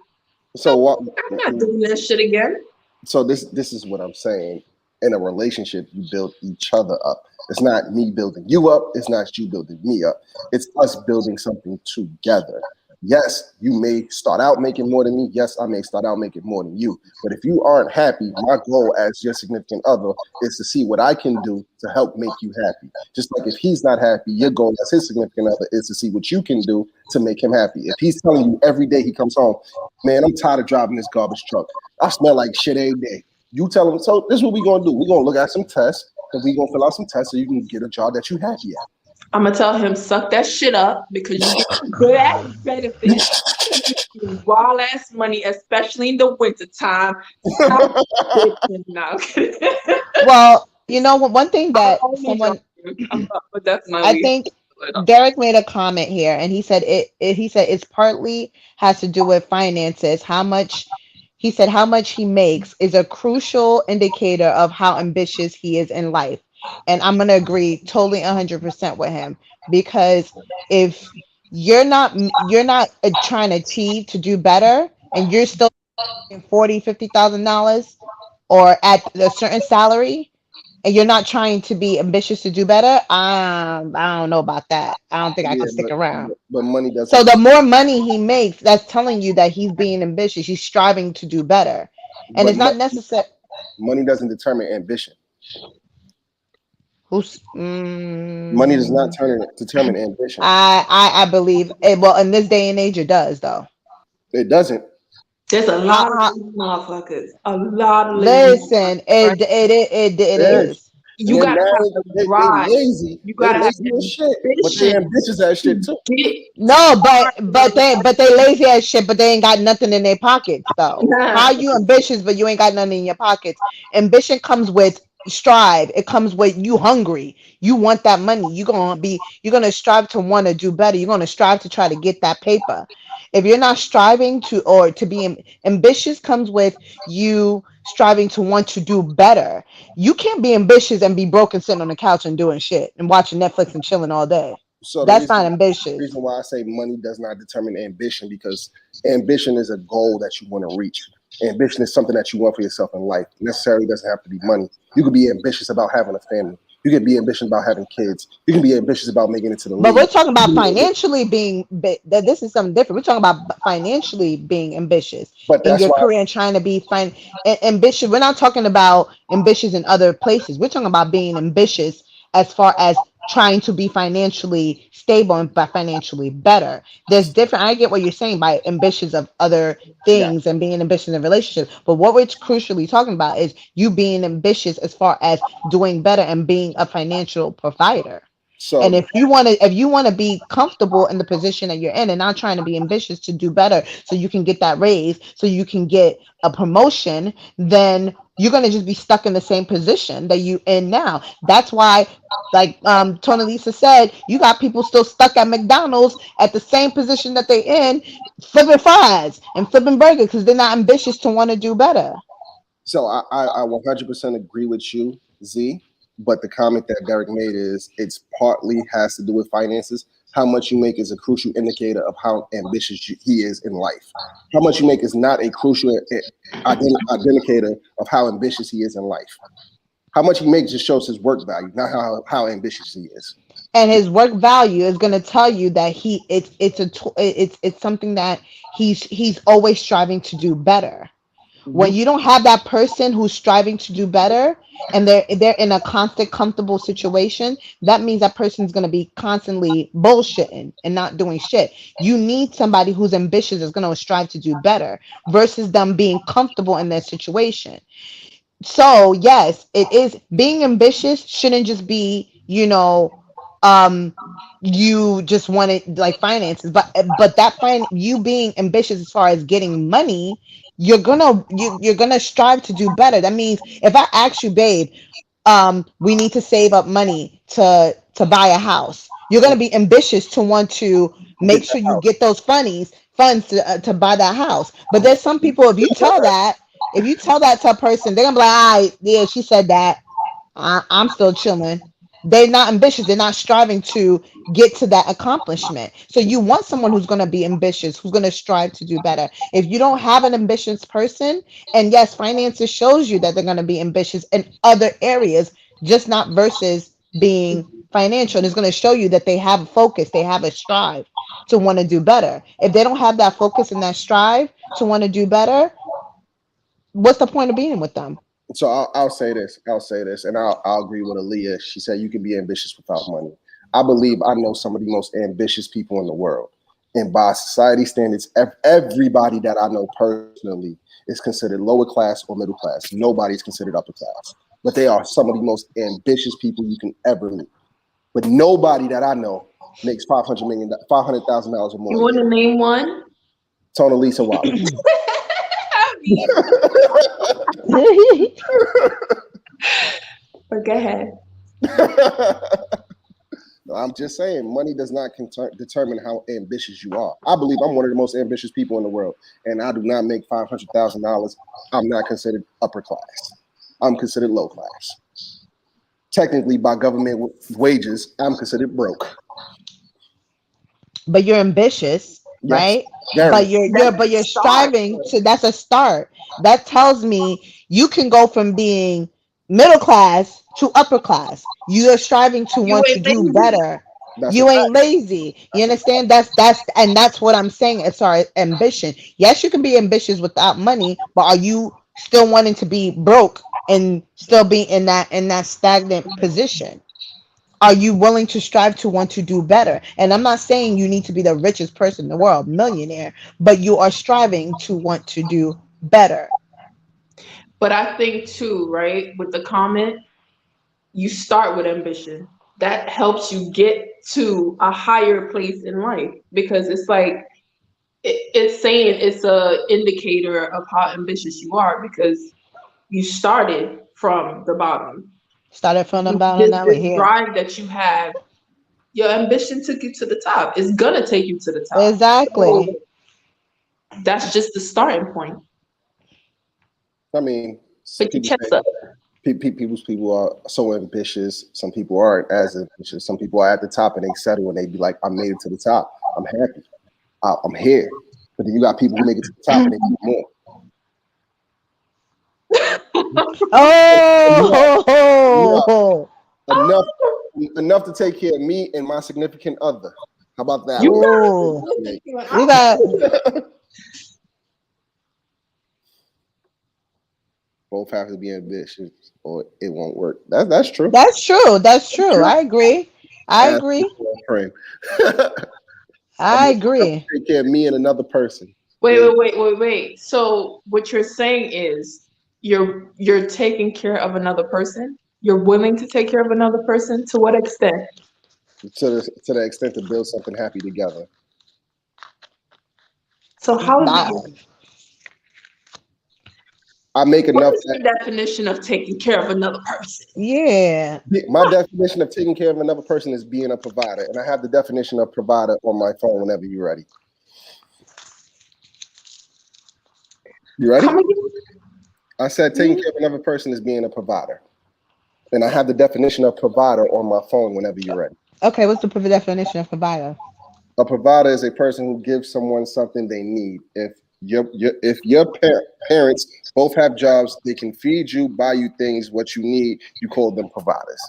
So what? I'm not doing that shit again. So this is what I'm saying. In a relationship, you build each other up. It's not me building you up. It's not you building me up. It's us building something together. Yes, you may start out making more than me. Yes, I may start out making more than you. But if you aren't happy, my goal as your significant other is to see what I can do to help make you happy. Just like if he's not happy, your goal as his significant other is to see what you can do to make him happy. If he's telling you every day he comes home, man, I'm tired of driving this garbage truck. I smell like shit every day. You tell him, so this is what we're going to do. We're going to look at some tests, and we're going to fill out some tests so you can get a job that you're happy at. I'm gonna tell him suck that shit up because you get good ass benefits, wild ass money, especially in the winter time. Stop bitching now. Well, you know what? One thing that someone, But that's my I leave. think Derek made a comment here, and he said he said it's partly has to do with finances. How much he said how much he makes is a crucial indicator of how ambitious he is in life. And I'm gonna agree totally 100% with him because if you're not trying to achieve to do better, and you're still in 40, $50,000 or at a certain salary, and you're not trying to be ambitious to do better, I don't know about that. I don't think I Yeah, could stick around. but money So doesn't. the more money he makes, that's telling you that he's being ambitious. He's striving to do better, and But it's not necessary. money doesn't determine ambition. Who's? Money does not determine ambition. I believe. Well, in this day and age, it does though. It doesn't. There's a lot of How, lazy motherfuckers. A lot of lazy listen, motherfuckers, right? it Yes. is. And You then gotta have now the they drive. lazy. You They gotta have lazy as shit. But they ambition ambitious as shit to too. get No, but they lazy as shit, but they ain't got nothing in their pockets though. How you ambitious, but you ain't got nothing in your pockets? Ambition comes with strive. It comes with you hungry. You want that money. You're gonna strive to want to do better. You're gonna strive to try to get that paper. If you're not striving to or to be ambitious comes with you striving to want to do better. You can't be ambitious and be broken sitting on the couch and doing shit and watching Netflix and chilling all day. So the That's not reason ambitious. reason why I say money does not determine ambition, because ambition is a goal that you want to reach. Ambition is something that you want for yourself in life. It necessarily doesn't have to be money. You could be ambitious about having a family. You can be ambitious about having kids. You can be ambitious about making it to the But we're league. talking about financially being that this is something different. We're talking about financially being ambitious But in that's your why career and trying to be ambitious. We're not talking about ambitious in other places. We're talking about being ambitious as far as trying to be financially stable and by financially better. There's different. I get what you're saying by ambitious of other yeah. things and being ambitious in relationships. But what we're crucially talking about is you being ambitious as far as doing better and being a financial provider. And So if you want to be comfortable in the position that you're in and not trying to be ambitious to do better so you can get that raise, so you can get a promotion, then you're going to just be stuck in the same position that you in now. That's why, like Tony Lisa said, you got people still stuck at McDonald's at the same position that they in, flipping fries and flipping burgers because they're not ambitious to want to do better. I 100% agree with you, Z. But the comment that Derek made is it's partly has to do with finances. How much you make is a crucial indicator of how ambitious he is in life. How much you make is not a crucial indicator of how ambitious he is in life. How much he makes just shows his work value, not how ambitious he is. And his work value is going to tell you that it's something that he's always striving to do better. When you don't have that person who's striving to do better and they're in a constant comfortable situation, that means that person's going to be constantly bullshitting and not doing shit. You need somebody who's ambitious is going to strive to do better versus them being comfortable in their situation. So yes, it is being ambitious shouldn't just be, um you just wanted like finances, but that you being ambitious as far as getting money, you're gonna strive to do better. That means if I ask you, babe, we need to save up money to buy a house, you're gonna be ambitious to want to Get make that sure you out. get those funds to buy that house. But there's some people, if you tell that to a person, they're gonna be like, all right, yeah, she said that. I'm still chilling. They're not ambitious. They're not striving to get to that accomplishment. So you want someone who's going to be ambitious, who's going to strive to do better. If you don't have an ambitious person, and yes, finances shows you that they're going to be ambitious in other areas, just not versus being financial. And it's going to show you that they have a focus, they have a strive to want to do better. If they don't have that focus and that strive to want to do better, what's the point of being with them? So I'll say this. I'll say this, and I'll agree with Aaliyah. She said you can be ambitious without money. I believe I know some of the most ambitious people in the world, and by society standards, everybody that I know personally is considered lower class or middle class. Nobody's considered upper class, but they are some of the most ambitious people you can ever meet. But nobody that I know makes $500,000 or more. You want to name one? Tona Lisa Wilder. But go ahead. I'm just saying, money does not determine how ambitious you are. I believe I'm one of the most ambitious people in the world, and I do not make $500,000. I'm not considered upper class. I'm considered low class. Technically, by government wages, I'm considered broke. But you're ambitious, Yes, right? very. But you're striving to. That's a start. That tells me you can go from being middle class to upper class. You are striving to You want to ain't do lazy. better. That's You a ain't lazy. You understand? That's what I'm saying as far as ambition. Yes, you can be ambitious without money, but are you still wanting to be broke and still be in that stagnant position? Are you willing to strive to want to do better? And I'm not saying you need to be the richest person in the world, millionaire, but you are striving to want to do better. But I think too, right, with the comment, you start with ambition. That helps you get to a higher place in life because it's like it's saying it's a indicator of how ambitious you are because you started from the bottom. Started from the bottom, This, now we're this here. drive that you have, your ambition took you to the top. It's gonna take you to the top. So Exactly. that's just the starting point. I mean, Put your people chest say up. people are so ambitious. Some people aren't as ambitious. Some people are at the top and they settle and they be like, I made it to the top. I'm happy. I'm here. But then you got people who make it to the top and they need more. Oh, Enough to take care of me and my significant other. How about that? You oh, got we got. Both have to be ambitious or it won't work. That's true. That's true. That's true. I agree. I Ask agree. my friend. I agree. Take care of me and another person. Wait. So what you're saying is you're taking care of another person? You're willing to take care of another person? To what extent? To the extent to build something happy together. So how is Nah, it I make what enough. is your definition of taking care of another person? yeah. My definition of taking care of another person is being a provider, and I have the definition of provider on my phone whenever you're ready. You ready? Come again? I said taking care of another person is being a provider, and I have the definition of provider on my phone whenever you're ready. Okay, what's the definition of provider? A provider is a person who gives someone something they need. If your parents both have jobs, they can feed you, buy you things, what you need. You call them providers.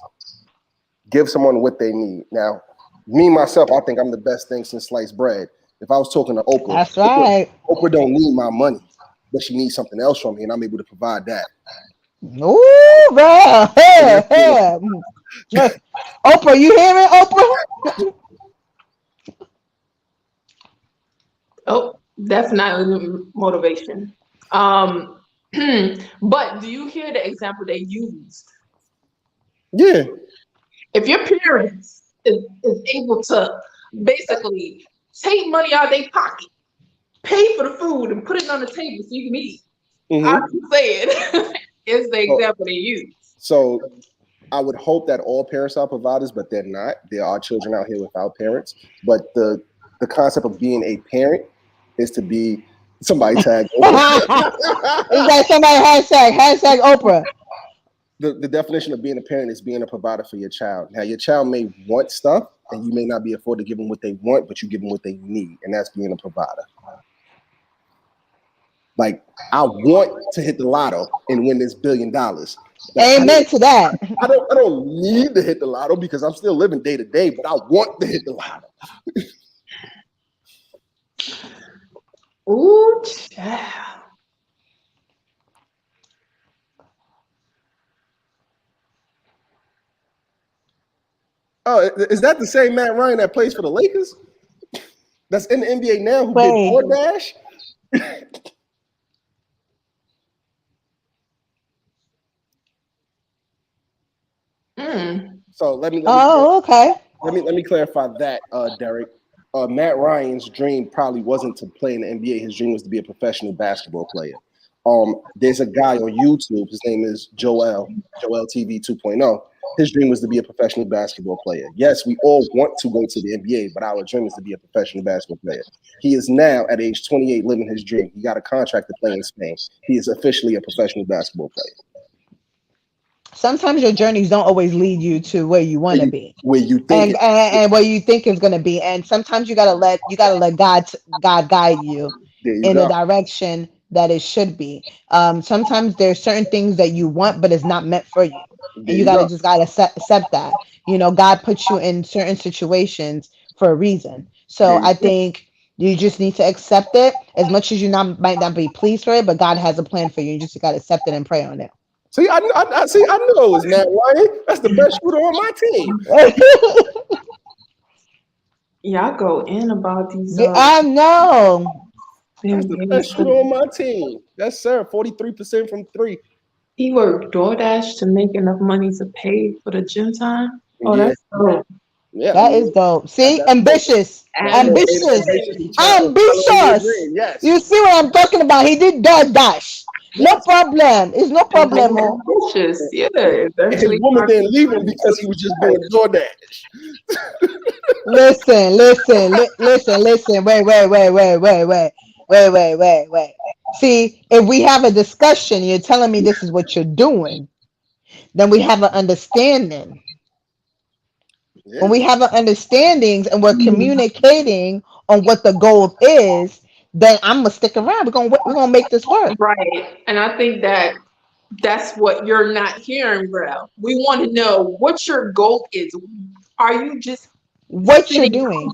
Give someone what they need. Now, me myself, I think I'm the best thing since sliced bread. If I was talking to Oprah, That's right. Oprah don't need my money. but she needs something else from me, and I'm able to provide that. Ooh, bro. Oprah, you hearing Oprah? Oh, definitely motivation. But do you hear the example they used? Yeah. If your parents is able to basically take money out of their pocket, pay for the food, and put it on the table so you can eat, I'm saying it's the example they use. So I would hope that all parents are providers, but they're not. There are children out here without parents. But the concept of being a parent is to be somebody tag. Is that somebody hashtag Oprah? The definition of being a parent is being a provider for your child. Now, your child may want stuff, and you may not be afford to give them what they want, but you give them what they need, and that's being a provider. Like, I want to hit the lotto and win this $1 billion. Amen to that. I don't need to hit the lotto because I'm still living day to day, but I want to hit the lotto. Ooh, child. Oh, is that the same Matt Ryan that plays for the Lakers? That's in the NBA now who did DoorDash? So let me clarify that, Derek. Matt Ryan's dream probably wasn't to play in the NBA. His dream was to be a professional basketball player. There's a guy on YouTube. His name is Joel TV 2.0. His dream was to be a professional basketball player. Yes, we all want to go to the NBA, but our dream is to be a professional basketball player. He is now at age 28 living his dream. He got a contract to play in Spain. He is officially a professional basketball player. Sometimes your journeys don't always lead you to where you want to be, where you think, and where you think is going to be. And sometimes you gotta let God guide you in the direction that it should be. Sometimes there's certain things that you want, but it's not meant for you, and you gotta accept that. You know, God puts you in certain situations for a reason. So I think you just need to accept it, as much as you might not be pleased for it, but God has a plan for you. You just gotta accept it and pray on it. See, I knew it was Matt Ryan. That's the best shooter on my team. Y'all go in about these. I know. That's the best shooter on my team. Yes, sir. 43% from 3. He worked DoorDash to make enough money to pay for the gym time. Oh, that's dope. Yeah, that is dope. See, ambitious. Ambitious. Yes. You see what I'm talking about? He did DoorDash. No problem. It's no problem. Ambitious. Yeah. His woman didn't leave him because he was just doing DoorDash. Listen. Wait. See, if we have a discussion, you're telling me this is what you're doing, then we have an understanding. Yeah. When we have an understanding and we're communicating on what the goal is, then I'm gonna stick around. We're gonna make this work. Right. And I think that's what you're not hearing, bro. We want to know what your goal is. Are you just what you're doing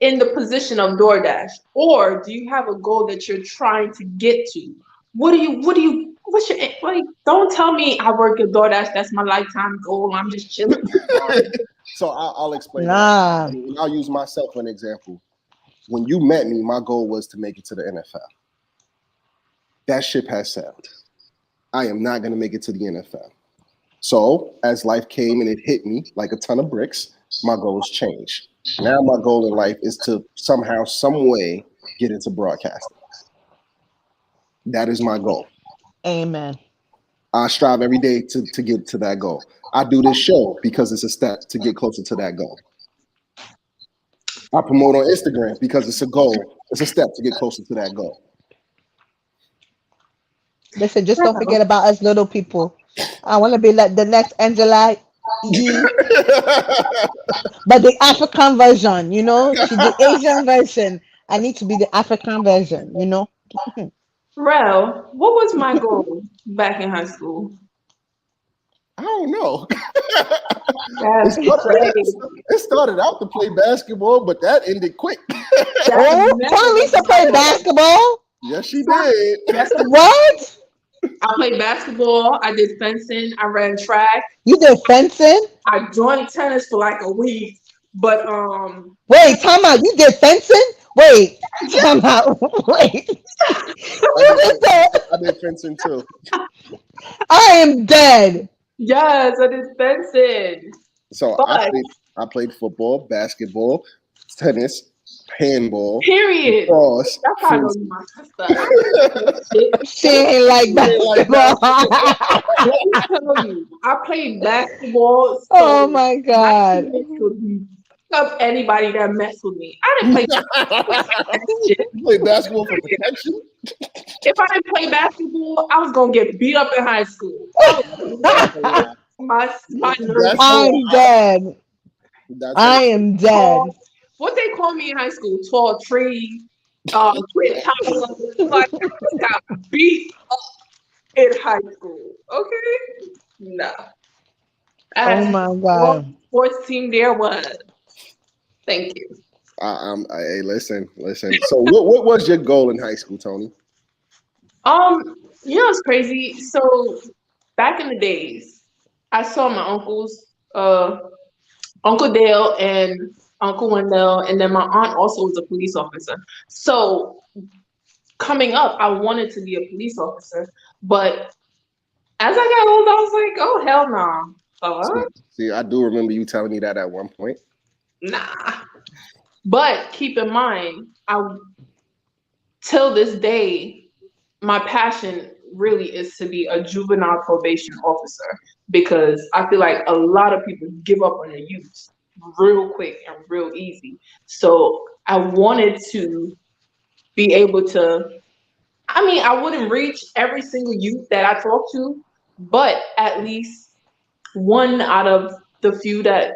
in the position of DoorDash, or do you have a goal that you're trying to get to? What's your, like, don't tell me I work at DoorDash, that's my lifetime goal, I'm just chilling. So I'll explain that. I'll use myself for an example. When you met me, my goal was to make it to the NFL. That ship has sailed. I am not going to make it to the NFL. So as life came and it hit me like a ton of bricks, my goals changed. Now my goal in life is to somehow, some way get into broadcasting. That is my goal. Amen. I strive every day to get to that goal. I do this show because it's a step to get closer to that goal. I promote on Instagram because it's a goal. It's a step to get closer to that goal. Listen, just don't forget about us little people. I want to be like the next Angela but the African version, you know, she's the Asian version. I need to be the African version, you know. Rel, what was my goal back in high school? I don't know. It started out to play basketball, but that ended quick. Lisa played basketball. Yes, she did. Yes, What? I played basketball. I did fencing. I ran track. You did fencing? I joined tennis for like a week, but Wait, time out. You did fencing? Wait, time out. Wait. What is that? I did fencing too. I am dead. yes, I did fencing. So But I played football, basketball, tennis, handball, period. cross. That's how I know you my sister. She ain't like basketball. Let me tell you, I played basketball Oh so my my god. teammates could beat up anybody that messed with me. I didn't play that shit. You played basketball for protection? If I didn't play basketball, I was gonna get beat up in high school. My nerves. I'm dead. That's I am dead. What they call me in high school? Tall tree, twin tower. Like I got beat up in high school. Okay, no. I Oh had my no god. sports team there was. Thank you. Hey, listen. So, what was your goal in high school, Tony? It's crazy. So back in the days, I saw my uncles, Uncle Dale and Uncle Wendell, and then my aunt also was a police officer. So coming up, I wanted to be a police officer, but as I got older, I was like, oh hell no. See, I do remember you telling me that at one point. Nah. But keep in mind, till this day, my passion really is to be a juvenile probation officer because I feel like a lot of people give up on their youth real quick and real easy. So I wanted to be able to, I wouldn't reach every single youth that I talk to, but at least one out of the few that,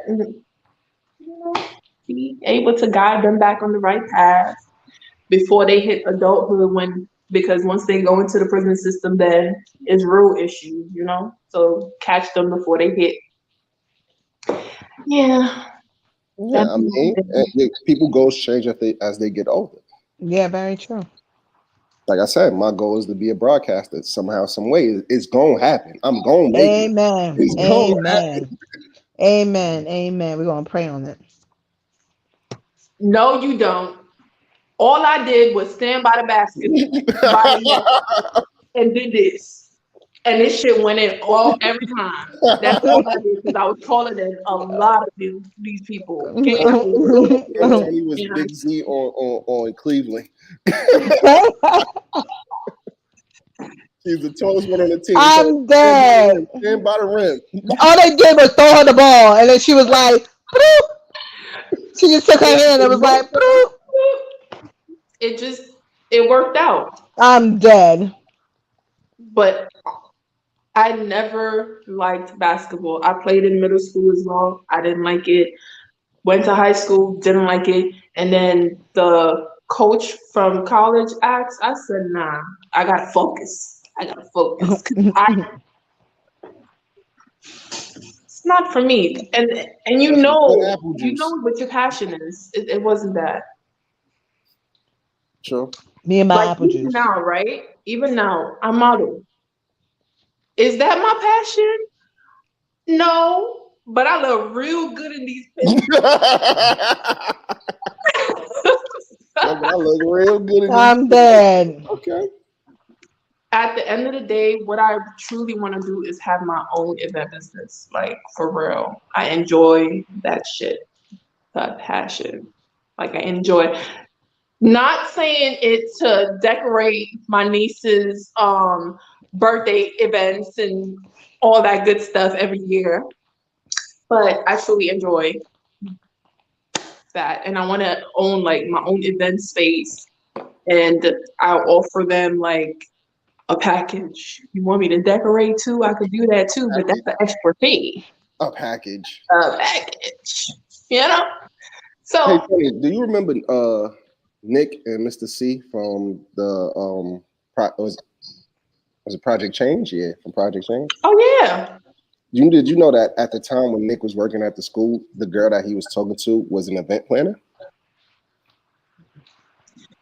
be able to guide them back on the right path before they hit adulthood because once they go into the prison system then it's real issues. So catch them before they hit. Yeah. Yeah, people goals change as they get older. Yeah, very true. Like I said, my goal is to be a broadcaster somehow, some way. It's gonna happen. I'm gonna make it. Amen. It's gonna Amen. Amen. Amen. We're gonna pray on it. No, you don't. All I did was stand by the basket and did this. And this shit went in every time. That's all I did because I was taller than a lot of these people. Okay? Tony was Big Z on Cleveland. She's the tallest one on the team. I'm dead. Stand by the rim. All they did was throw her the ball, and then she was like, bloop. She just took her hand and was like, bloop. It worked out. I'm dead. But I never liked basketball. I played in middle school as well. I didn't like it. Went to high school, didn't like it. And then the coach from college asked, I said, nah, I gotta focus. It's not for me. And you know what your passion is. It wasn't that. Sure. Me and my apple even juice. now, right? Even now, I model. Is that my passion? No, but I look real good in these pictures. I look real good. I'm dead. Okay. At the end of the day, what I truly want to do is have my own event business. Like, for real. I enjoy that shit. That passion. Like, I enjoy. Not saying it to decorate my niece's birthday events and all that good stuff every year. But I truly enjoy that. And I want to own like my own event space. And I'll offer them like a package. You want me to decorate too? I could do that too, but that's an extra fee. A package. So hey, Tony, do you remember Nick and Mr. C from the was it Project Change? Yeah, from Project Change. Oh yeah. Did you know that at the time when Nick was working at the school, the girl that he was talking to was an event planner?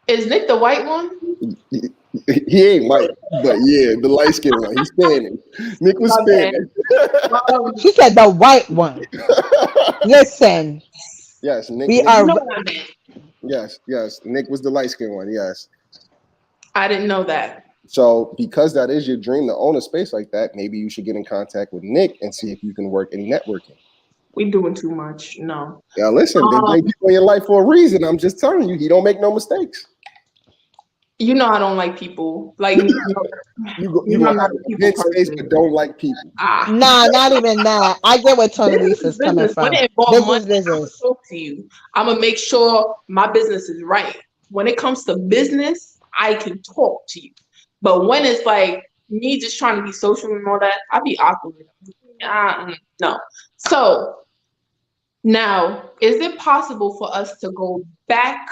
Is Nick the white one? He ain't white, but yeah, the light skinned one. He's Spanish. Nick was Okay. Spanish. She said the white one. Listen, Yes, Nick. we Nick are. You know what I meant. yes. Nick was the light skinned one. Yes. I didn't know that. So because that is your dream to own a space like that, maybe you should get in contact with Nick and see if you can work any networking. We doing too much. No. Yeah, listen, they bring people in your life for a reason. I'm just telling you, he don't make no mistakes. You know I don't like people. Like You know, go I'm not have a a people big space, person. but don't like people. Nah, not even that. I get where Tony Lisa's coming Business. from. When it involves money, Business, I'm gonna business. talk to you. I'm gonna make sure my business is right. When it comes to business, I can talk to you. But when it's like me just trying to be social and all that, I'd be awkward. No. So now, is it possible for us to go back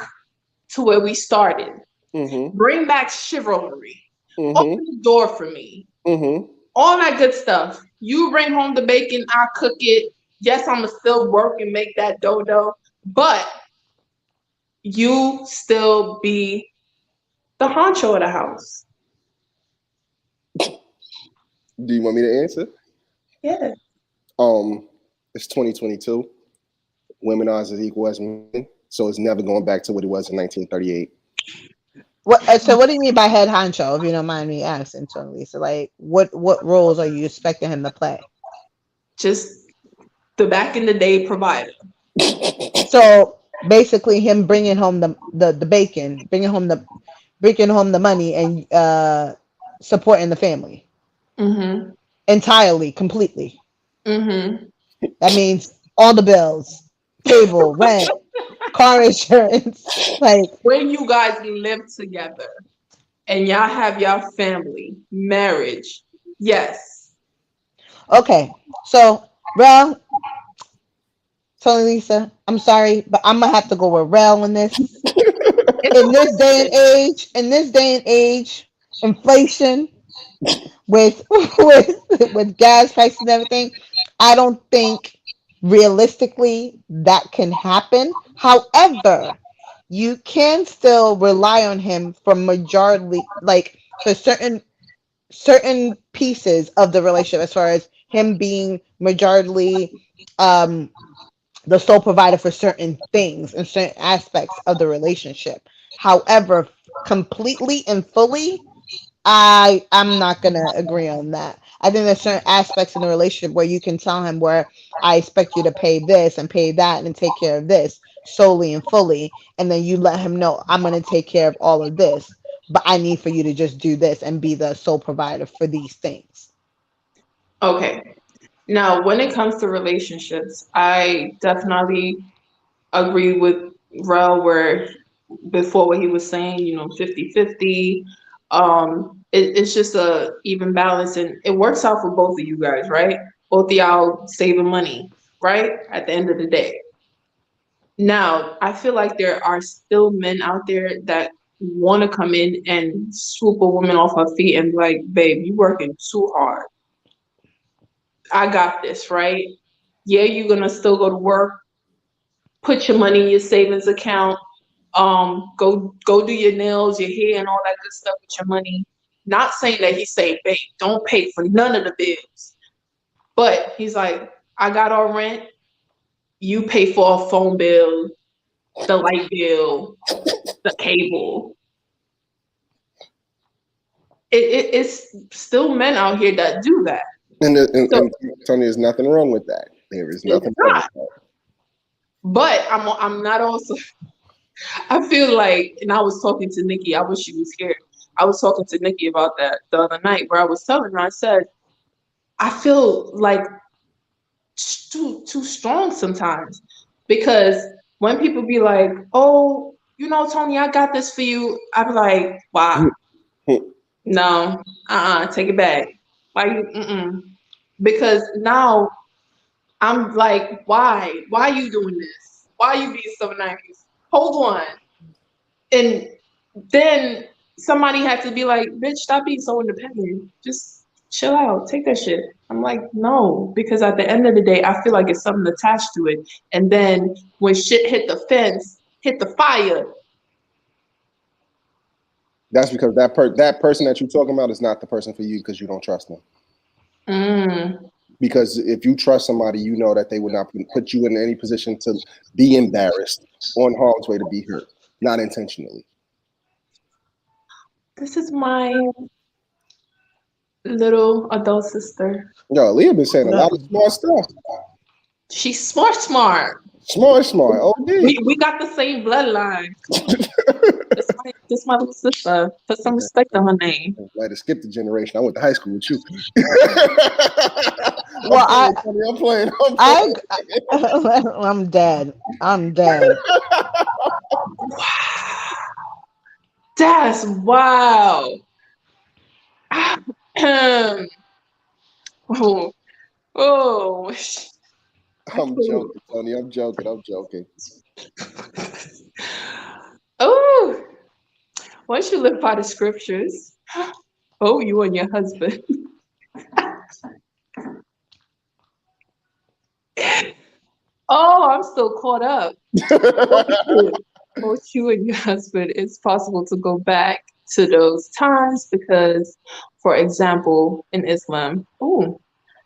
to where we started? Mm-hmm. Bring back chivalry. Mm-hmm. Open the door for me. Mm-hmm. All that good stuff. You bring home the bacon, I cook it. Yes, I'ma still work and make that dough, but you still be the honcho of the house. Do you want me to answer? Yeah. It's 2022. Women are as equal as men, so it's never going back to what it was in 1938. So what do you mean by head honcho? If you don't mind me asking, Tony Lisa, like what roles are you expecting him to play? Just the back in the day provider. So basically, him bringing home the bacon, bringing home the money, and supporting the family Mm-hmm. entirely, completely. Mm-hmm. That means all the bills, cable, rent, car insurance, like. When you guys live together and y'all have your family, marriage, yes. Okay, so Rel, Tony Lisa, I'm sorry, but I'm gonna have to go with Rel in this. In this day and age, inflation with with gas prices and everything, I don't think realistically that can happen. However, you can still rely on him for majority, like for certain pieces of the relationship, as far as him being majority the sole provider for certain things and certain aspects of the relationship. However, completely and fully, I'm not gonna agree on that. I think there's certain aspects in the relationship where you can tell him where I expect you to pay this and pay that and take care of this solely and fully, and then you let him know I'm gonna take care of all of this, but I need for you to just do this and be the sole provider for these things. Okay. Now, when it comes to relationships, I definitely agree with Rel where before what he was saying, 50-50. It's just a even balance and it works out for both of you guys, right? Both of y'all saving money, right? At the end of the day. Now, I feel like there are still men out there that want to come in and swoop a woman off her feet and be like, babe, you working too hard. I got this, right? Yeah, you're gonna still go to work, put your money in your savings account, go do your nails, your hair, and all that good stuff with your money. Not saying that he's saying, babe, don't pay for none of the bills. But he's like, I got our rent, you pay for a phone bill, the light bill, the cable. It's still men out here that do that. And So Tony, there's nothing wrong with that. There is it's nothing wrong not. with that. But I'm not also I feel like, and I was talking to Nikki, I wish she was here. I was talking to Nikki about that the other night where I was telling her, I said, I feel like too strong sometimes because when people be like, oh, Tony, I got this for you. I be like, wow, no, take it back. Why you, because now I'm like, why? Why you doing this? Why you being so nice? Hold on. And then somebody had to be like, bitch, stop being so independent. Just chill out. Take that shit. I'm like, no, because at the end of the day, I feel like it's something attached to it. And then when shit hit the fence, hit the fire, That's because that person that you're talking about is not the person for you because you don't trust them. Mm. Because if you trust somebody, you know that they would not put you in any position to be embarrassed on harm's way to be hurt, not intentionally. This is my little adult sister. Yo, Leah been saying a lot of smart stuff. She's smart, smart. Smart. OD. We got the same bloodline. This my little sister. Put some respect on her name. Like to skip the generation. I went to high school with you. Well, I'm playing. I'm dead. I'm dead. That's wow. Oh, oh. I'm joking, Tony. I'm joking. Oh, once you live by the scriptures, oh, you and your husband. Oh, I'm still caught up. Both you and your husband, it's possible to go back to those times because, for example, in Islam,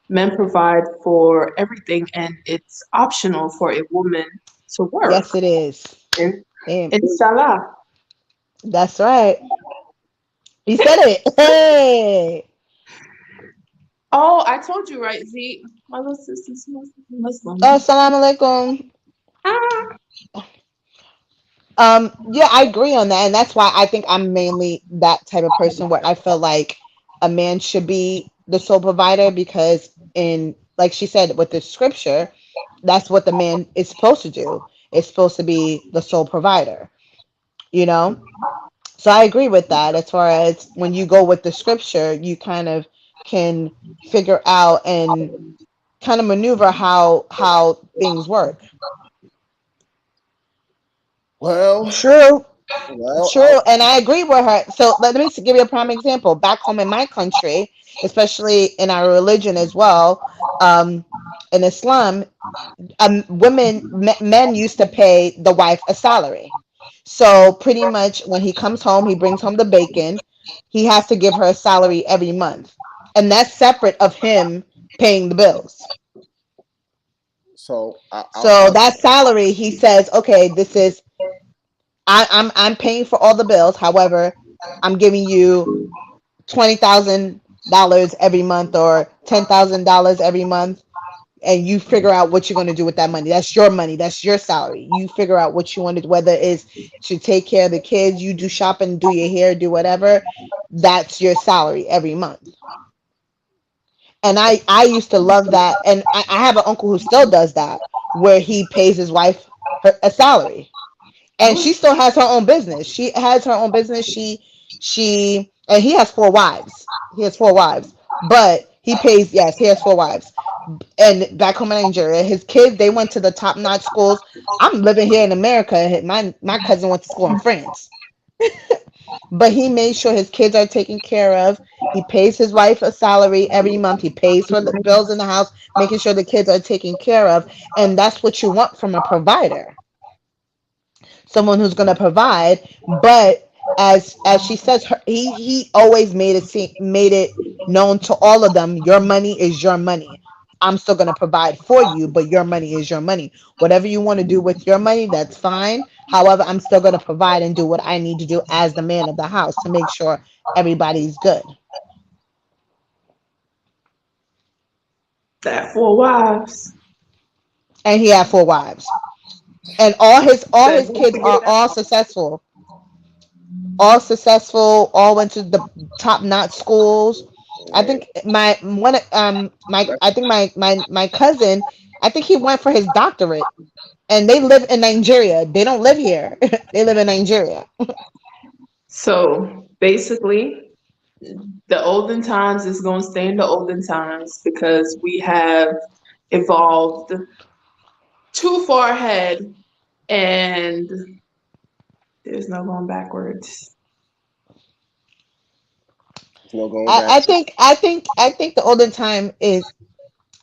men provide for everything and it's optional for a woman to work. Yes, it is. Inshallah. That's right. He said it. Hey. Oh, I told you, right, Z? My little sister's Muslim. Oh, salam alaikum. Yeah, I agree on that, and that's why I think I'm mainly that type of person where I feel like a man should be the sole provider because in like she said with the scripture, that's what the man is supposed to do. It's supposed to be the sole provider, you know? So I agree with that as far as when you go with the scripture, you kind of can figure out and kind of maneuver how things work. Well, True. well, True, and I agree with her. So let me give you a prime example. Back home in my country, especially in our religion as well, in Islam, men used to pay the wife a salary. So pretty much when he comes home, he brings home the bacon. He has to give her a salary every month, and that's separate of him paying the bills. so So that salary, he says, okay, this is I'm paying for all the bills. However, I'm giving you $20,000 every month or $10,000 every month, and you figure out what you're going to do with that money. That's your money. That's your salary. You figure out what you want to do, whether it's to take care of the kids, you do shopping, do your hair, do whatever. That's your salary every month. And I used to love that. And I have an uncle who still does that, where he pays his wife a salary. And she still has her own business. She has her own business. She and he has 4 wives. He has 4 wives. But he pays, yes, he has 4 wives. And back home in Nigeria, his kids, they went to the top-notch schools. I'm living here in America. My cousin went to school in France. But he made sure his kids are taken care of. He pays his wife a salary every month. He pays for the bills in the house, making sure the kids are taken care of. And that's what you want from a provider. Someone who's going to provide, but as she says, he always made it known to all of them, your money is your money. I'm still going to provide for you, but your money is your money. Whatever you want to do with your money, that's fine. However, I'm still going to provide and do what I need to do as the man of the house to make sure everybody's good. That 4 wives. And he had 4 wives. And all his kids are all successful. All went to the top-notch schools. I think my cousin, I think he went for his doctorate, and they live in Nigeria. They don't live here. They live in Nigeria. So basically, the olden times is going to stay in the olden times because we have evolved too far ahead and there's no going backwards. No going back. I think the olden time is.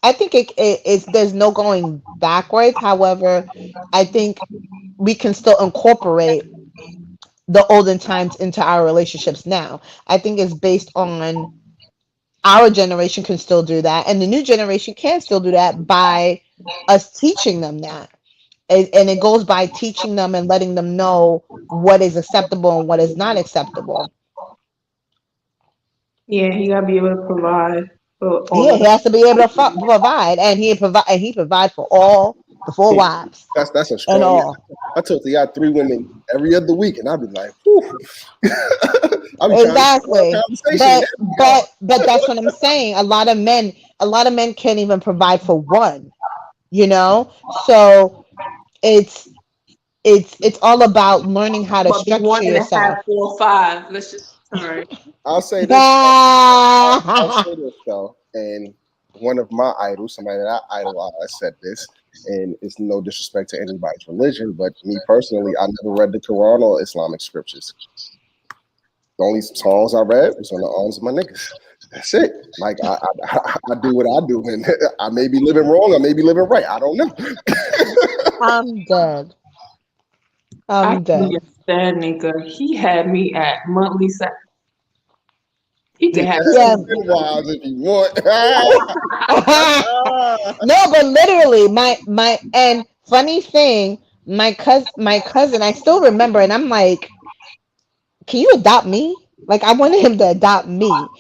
I think it's there's no going backwards. However, I think we can still incorporate the olden times into our relationships now. I think it's based on our generation can still do that, and the new generation can still do that by us teaching them that. And it goes by teaching them and letting them know what is acceptable and what is not acceptable. Yeah, he gotta be able to provide for all Yeah, of he us. has to be able to provide, and he provide for all the four Yeah, wives that's a and strong man. all. I told you, I got 3 women every other week, and I'd be like, whew. I'll be trying to start a Exactly. conversation. But that's what I'm saying. A lot of men can't even provide for one, you know? So it's it's all about learning how to But be structure wanting to have yourself. 4 or 5. Let's just all right. I'll say this. I'll Ah, say this though, and one of my idols, somebody that I idolize, said this, and it's no disrespect to anybody's religion, but me personally, I never read the Quran or Islamic scriptures. The only songs I read was on the arms of my niggas. That's it. Like I do what I do, and I may be living wrong, I may be living right. I don't know. I'm dead. I I'm can dead. get that nigga. He had me at monthly He You could can have have Yeah. 10 wives if you want. No, but literally, my and funny thing, my cousin, I still remember, and I'm like, can you adopt me? Like, I wanted him to adopt me.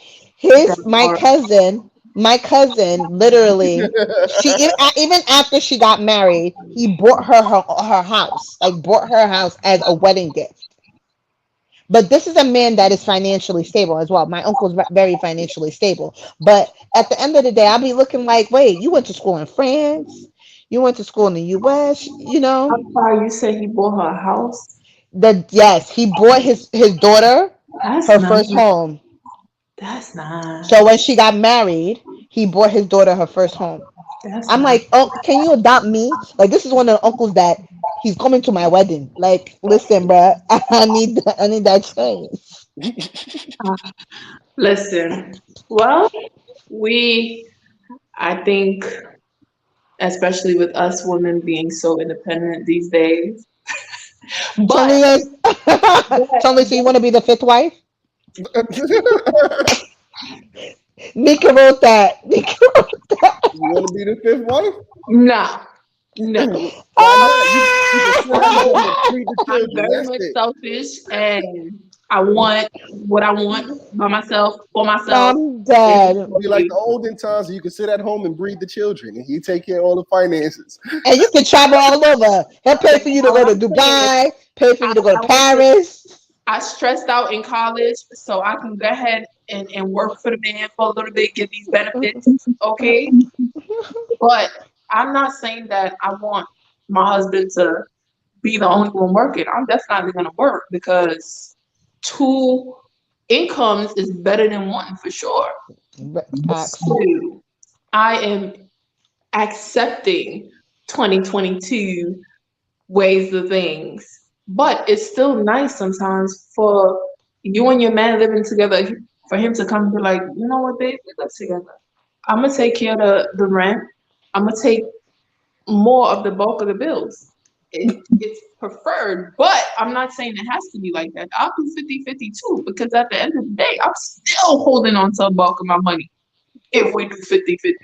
that His my part. cousin, my cousin, literally, even after she got married, he bought her house, like bought her house as a wedding gift. But this is a man that is financially stable as well. My uncle's very financially stable. But at the end of the day, I'll be looking like, wait, you went to school in France, you went to school in the US, you know? I'm sorry, you said he bought her a house. That yes, he bought his daughter That's her nice. first home. That's nice. So when she got married, he bought his daughter her first home. That's I'm nice. like, oh, can you adopt me? Like, this is one of the uncles that he's coming to my wedding. Like, listen, bruh, I need that change. Listen, well, we, I think, especially with us women being so independent these days, but, Chumley, but, Chumley, so you want to be the fifth wife? You Nika wrote that. Nika wrote that. want to be the fifth wife? no, no. Why not? You can sit at home and Ah! feed the I'm children. very That's much it. selfish and I want what I want by myself, for myself. I'm If dead. Be like the olden times, you can sit at home and breed the children, and he take care of all the finances. And you can travel all over. He'll pay that's for you to all go to I'm saying. Dubai, pay for I, you to go to I went to Paris. I stressed out in college, so I can go ahead and work for the man for a little bit, get these benefits, okay? But I'm not saying that I want my husband to be the only one working. I'm definitely going to work because two incomes is better than one for sure. Facts. So I am accepting 2022 ways of things. But it's still nice sometimes for you and your man living together for him to come and be like, you know what, babe, we live together. I'm gonna take care of the rent. I'm gonna take more of the bulk of the bills. It's preferred, but I'm not saying it has to be like that. I'll do 50-50 too, because at the end of the day, I'm still holding on to a bulk of my money if we do 50-50,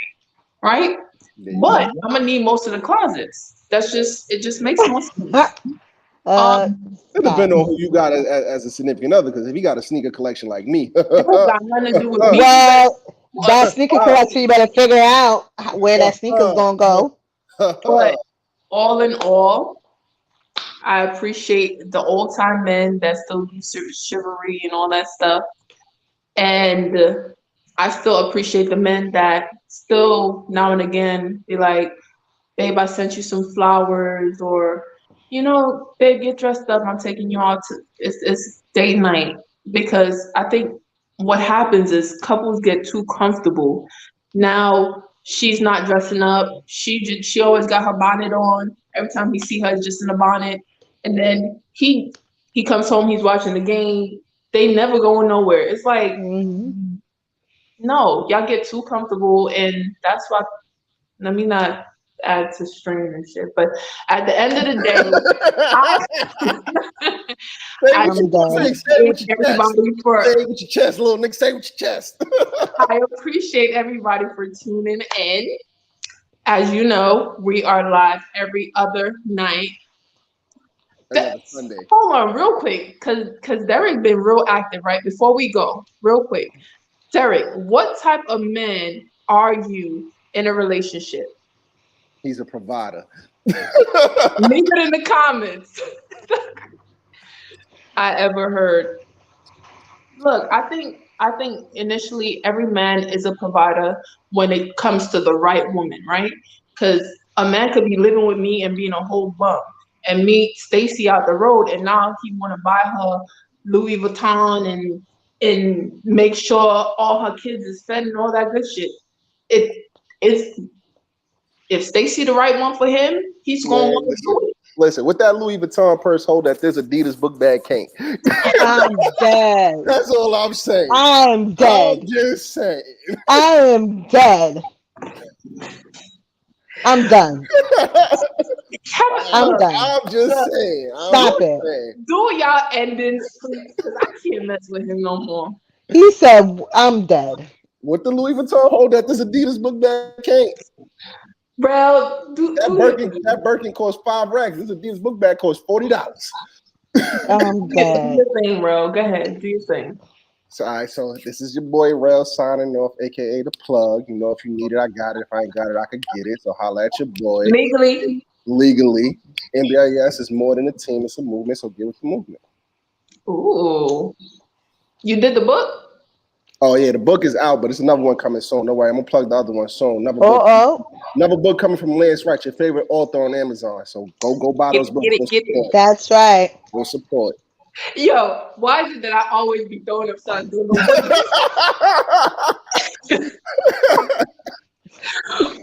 right? There you But go. I'm gonna need most of the closets. It just makes more sense. uh, Um, It depends on facts. who you got as a significant other. Because if you got a sneaker collection like me, it don't got nothing to do with me. Well, that But sneaker collection, you better figure out where that sneaker's uh, gonna go. but all in all, I appreciate the old time men that still do chivalry and all that stuff. And I still appreciate the men that still now and again be like, babe, I sent you some flowers, or, babe, get dressed up. I'm taking you out to, it's date night. Because I think what happens is couples get too comfortable. Now she's not dressing up. She always got her bonnet on. Every time he see her, it's just in a bonnet. And then he comes home, he's watching the game. They never going nowhere. It's like, Hmm. no, y'all get too comfortable, and that's why. Let me not. add to stream and shit. But at the end of the day, I I'm done. Say it with your chest. everybody for Say it with your chest, little nigga. Say it with your chest. I appreciate everybody for tuning in. As you know, we are live every other night. Another Sunday. Hold on, real quick, because Derek been real active, right? Before we go, real quick, Derek, what type of man are you in a relationship? He's a provider. Leave it in the comments. I ever heard. Look, I think initially every man is a provider when it comes to the right woman, right? Because a man could be living with me and being a whole bum and meet Stacy out the road, and now he want to buy her Louis Vuitton and make sure all her kids is fed and all that good shit. It's if Stacy the right one for him, he's gonna want to do it. Listen, with that Louis Vuitton purse, hold that this Adidas book bag can't. I'm dead. That's all I'm saying. I'm dead. I'm just saying. I am dead. I'm done. I'm done. I'm just saying. Stop it. Saying. Do y'all endings, please, because I can't mess with him no more. He said, I'm dead. With the Louis Vuitton, hold that this Adidas book bag can't. Bro, That Birkin costs $5. This Adidas book bag costs $40. I'm do dead. your thing, bro. Go ahead, do your thing. So, all right, so this is your boy Rel signing off, aka The Plug. You know, if you need it, I got it. If I ain't got it, I could get it. So holla at your boy. Legally. NBIS is more than a team. It's a movement, so get with the movement. Ooh. You did the book? Oh, yeah, the book is out, but it's another one coming soon. Don't worry, I'm going to plug the other one soon. Another book coming from Lance Wright, your favorite author on Amazon. So go buy those books. Get it. That's right. Go support. Yo, why is it that I always be throwing up something doing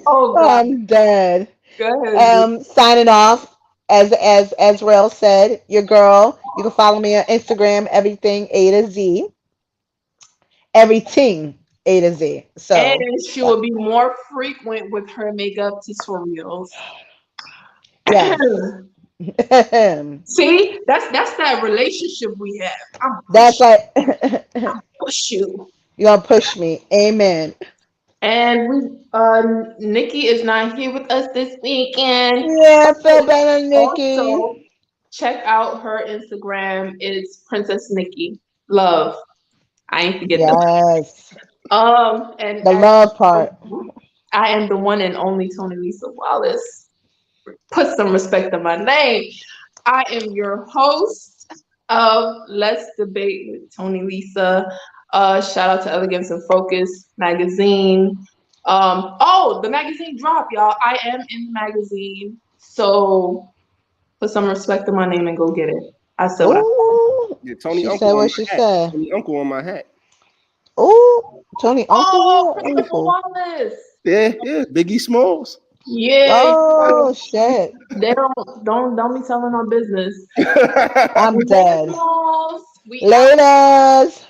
Oh, God. I'm dead. Go ahead. Signing off. As Rel said, your girl. You can follow me on Instagram, everything A to Z. Everything A to Z. So and she will be more frequent with her makeup tutorials. yeah. See, that's that relationship we have. That's like Push you. you're gonna push me. Amen. And we Nikki is not here with us this weekend. Yeah, I feel better, Nikki. Also, check out her Instagram. It's Princess Nikki Love. I ain't forget that. Yes. And The love part. I am the one and only Tony Lisa Wallace. Put some respect on my name. I am your host of Let's Debate with Tony Lisa. Shout out to Elegance and Focus magazine. The magazine dropped, y'all. I am in the magazine. So put some respect on my name and go get it. I said what Yeah, Tony she Uncle said on what my she hat. said. Tony Uncle on my hat. Oh, Tony Uncle. Christopher Wallace. Yeah, Biggie Smalls. Yeah. Oh shit. They don't be telling our business. I'm dead. We Laters.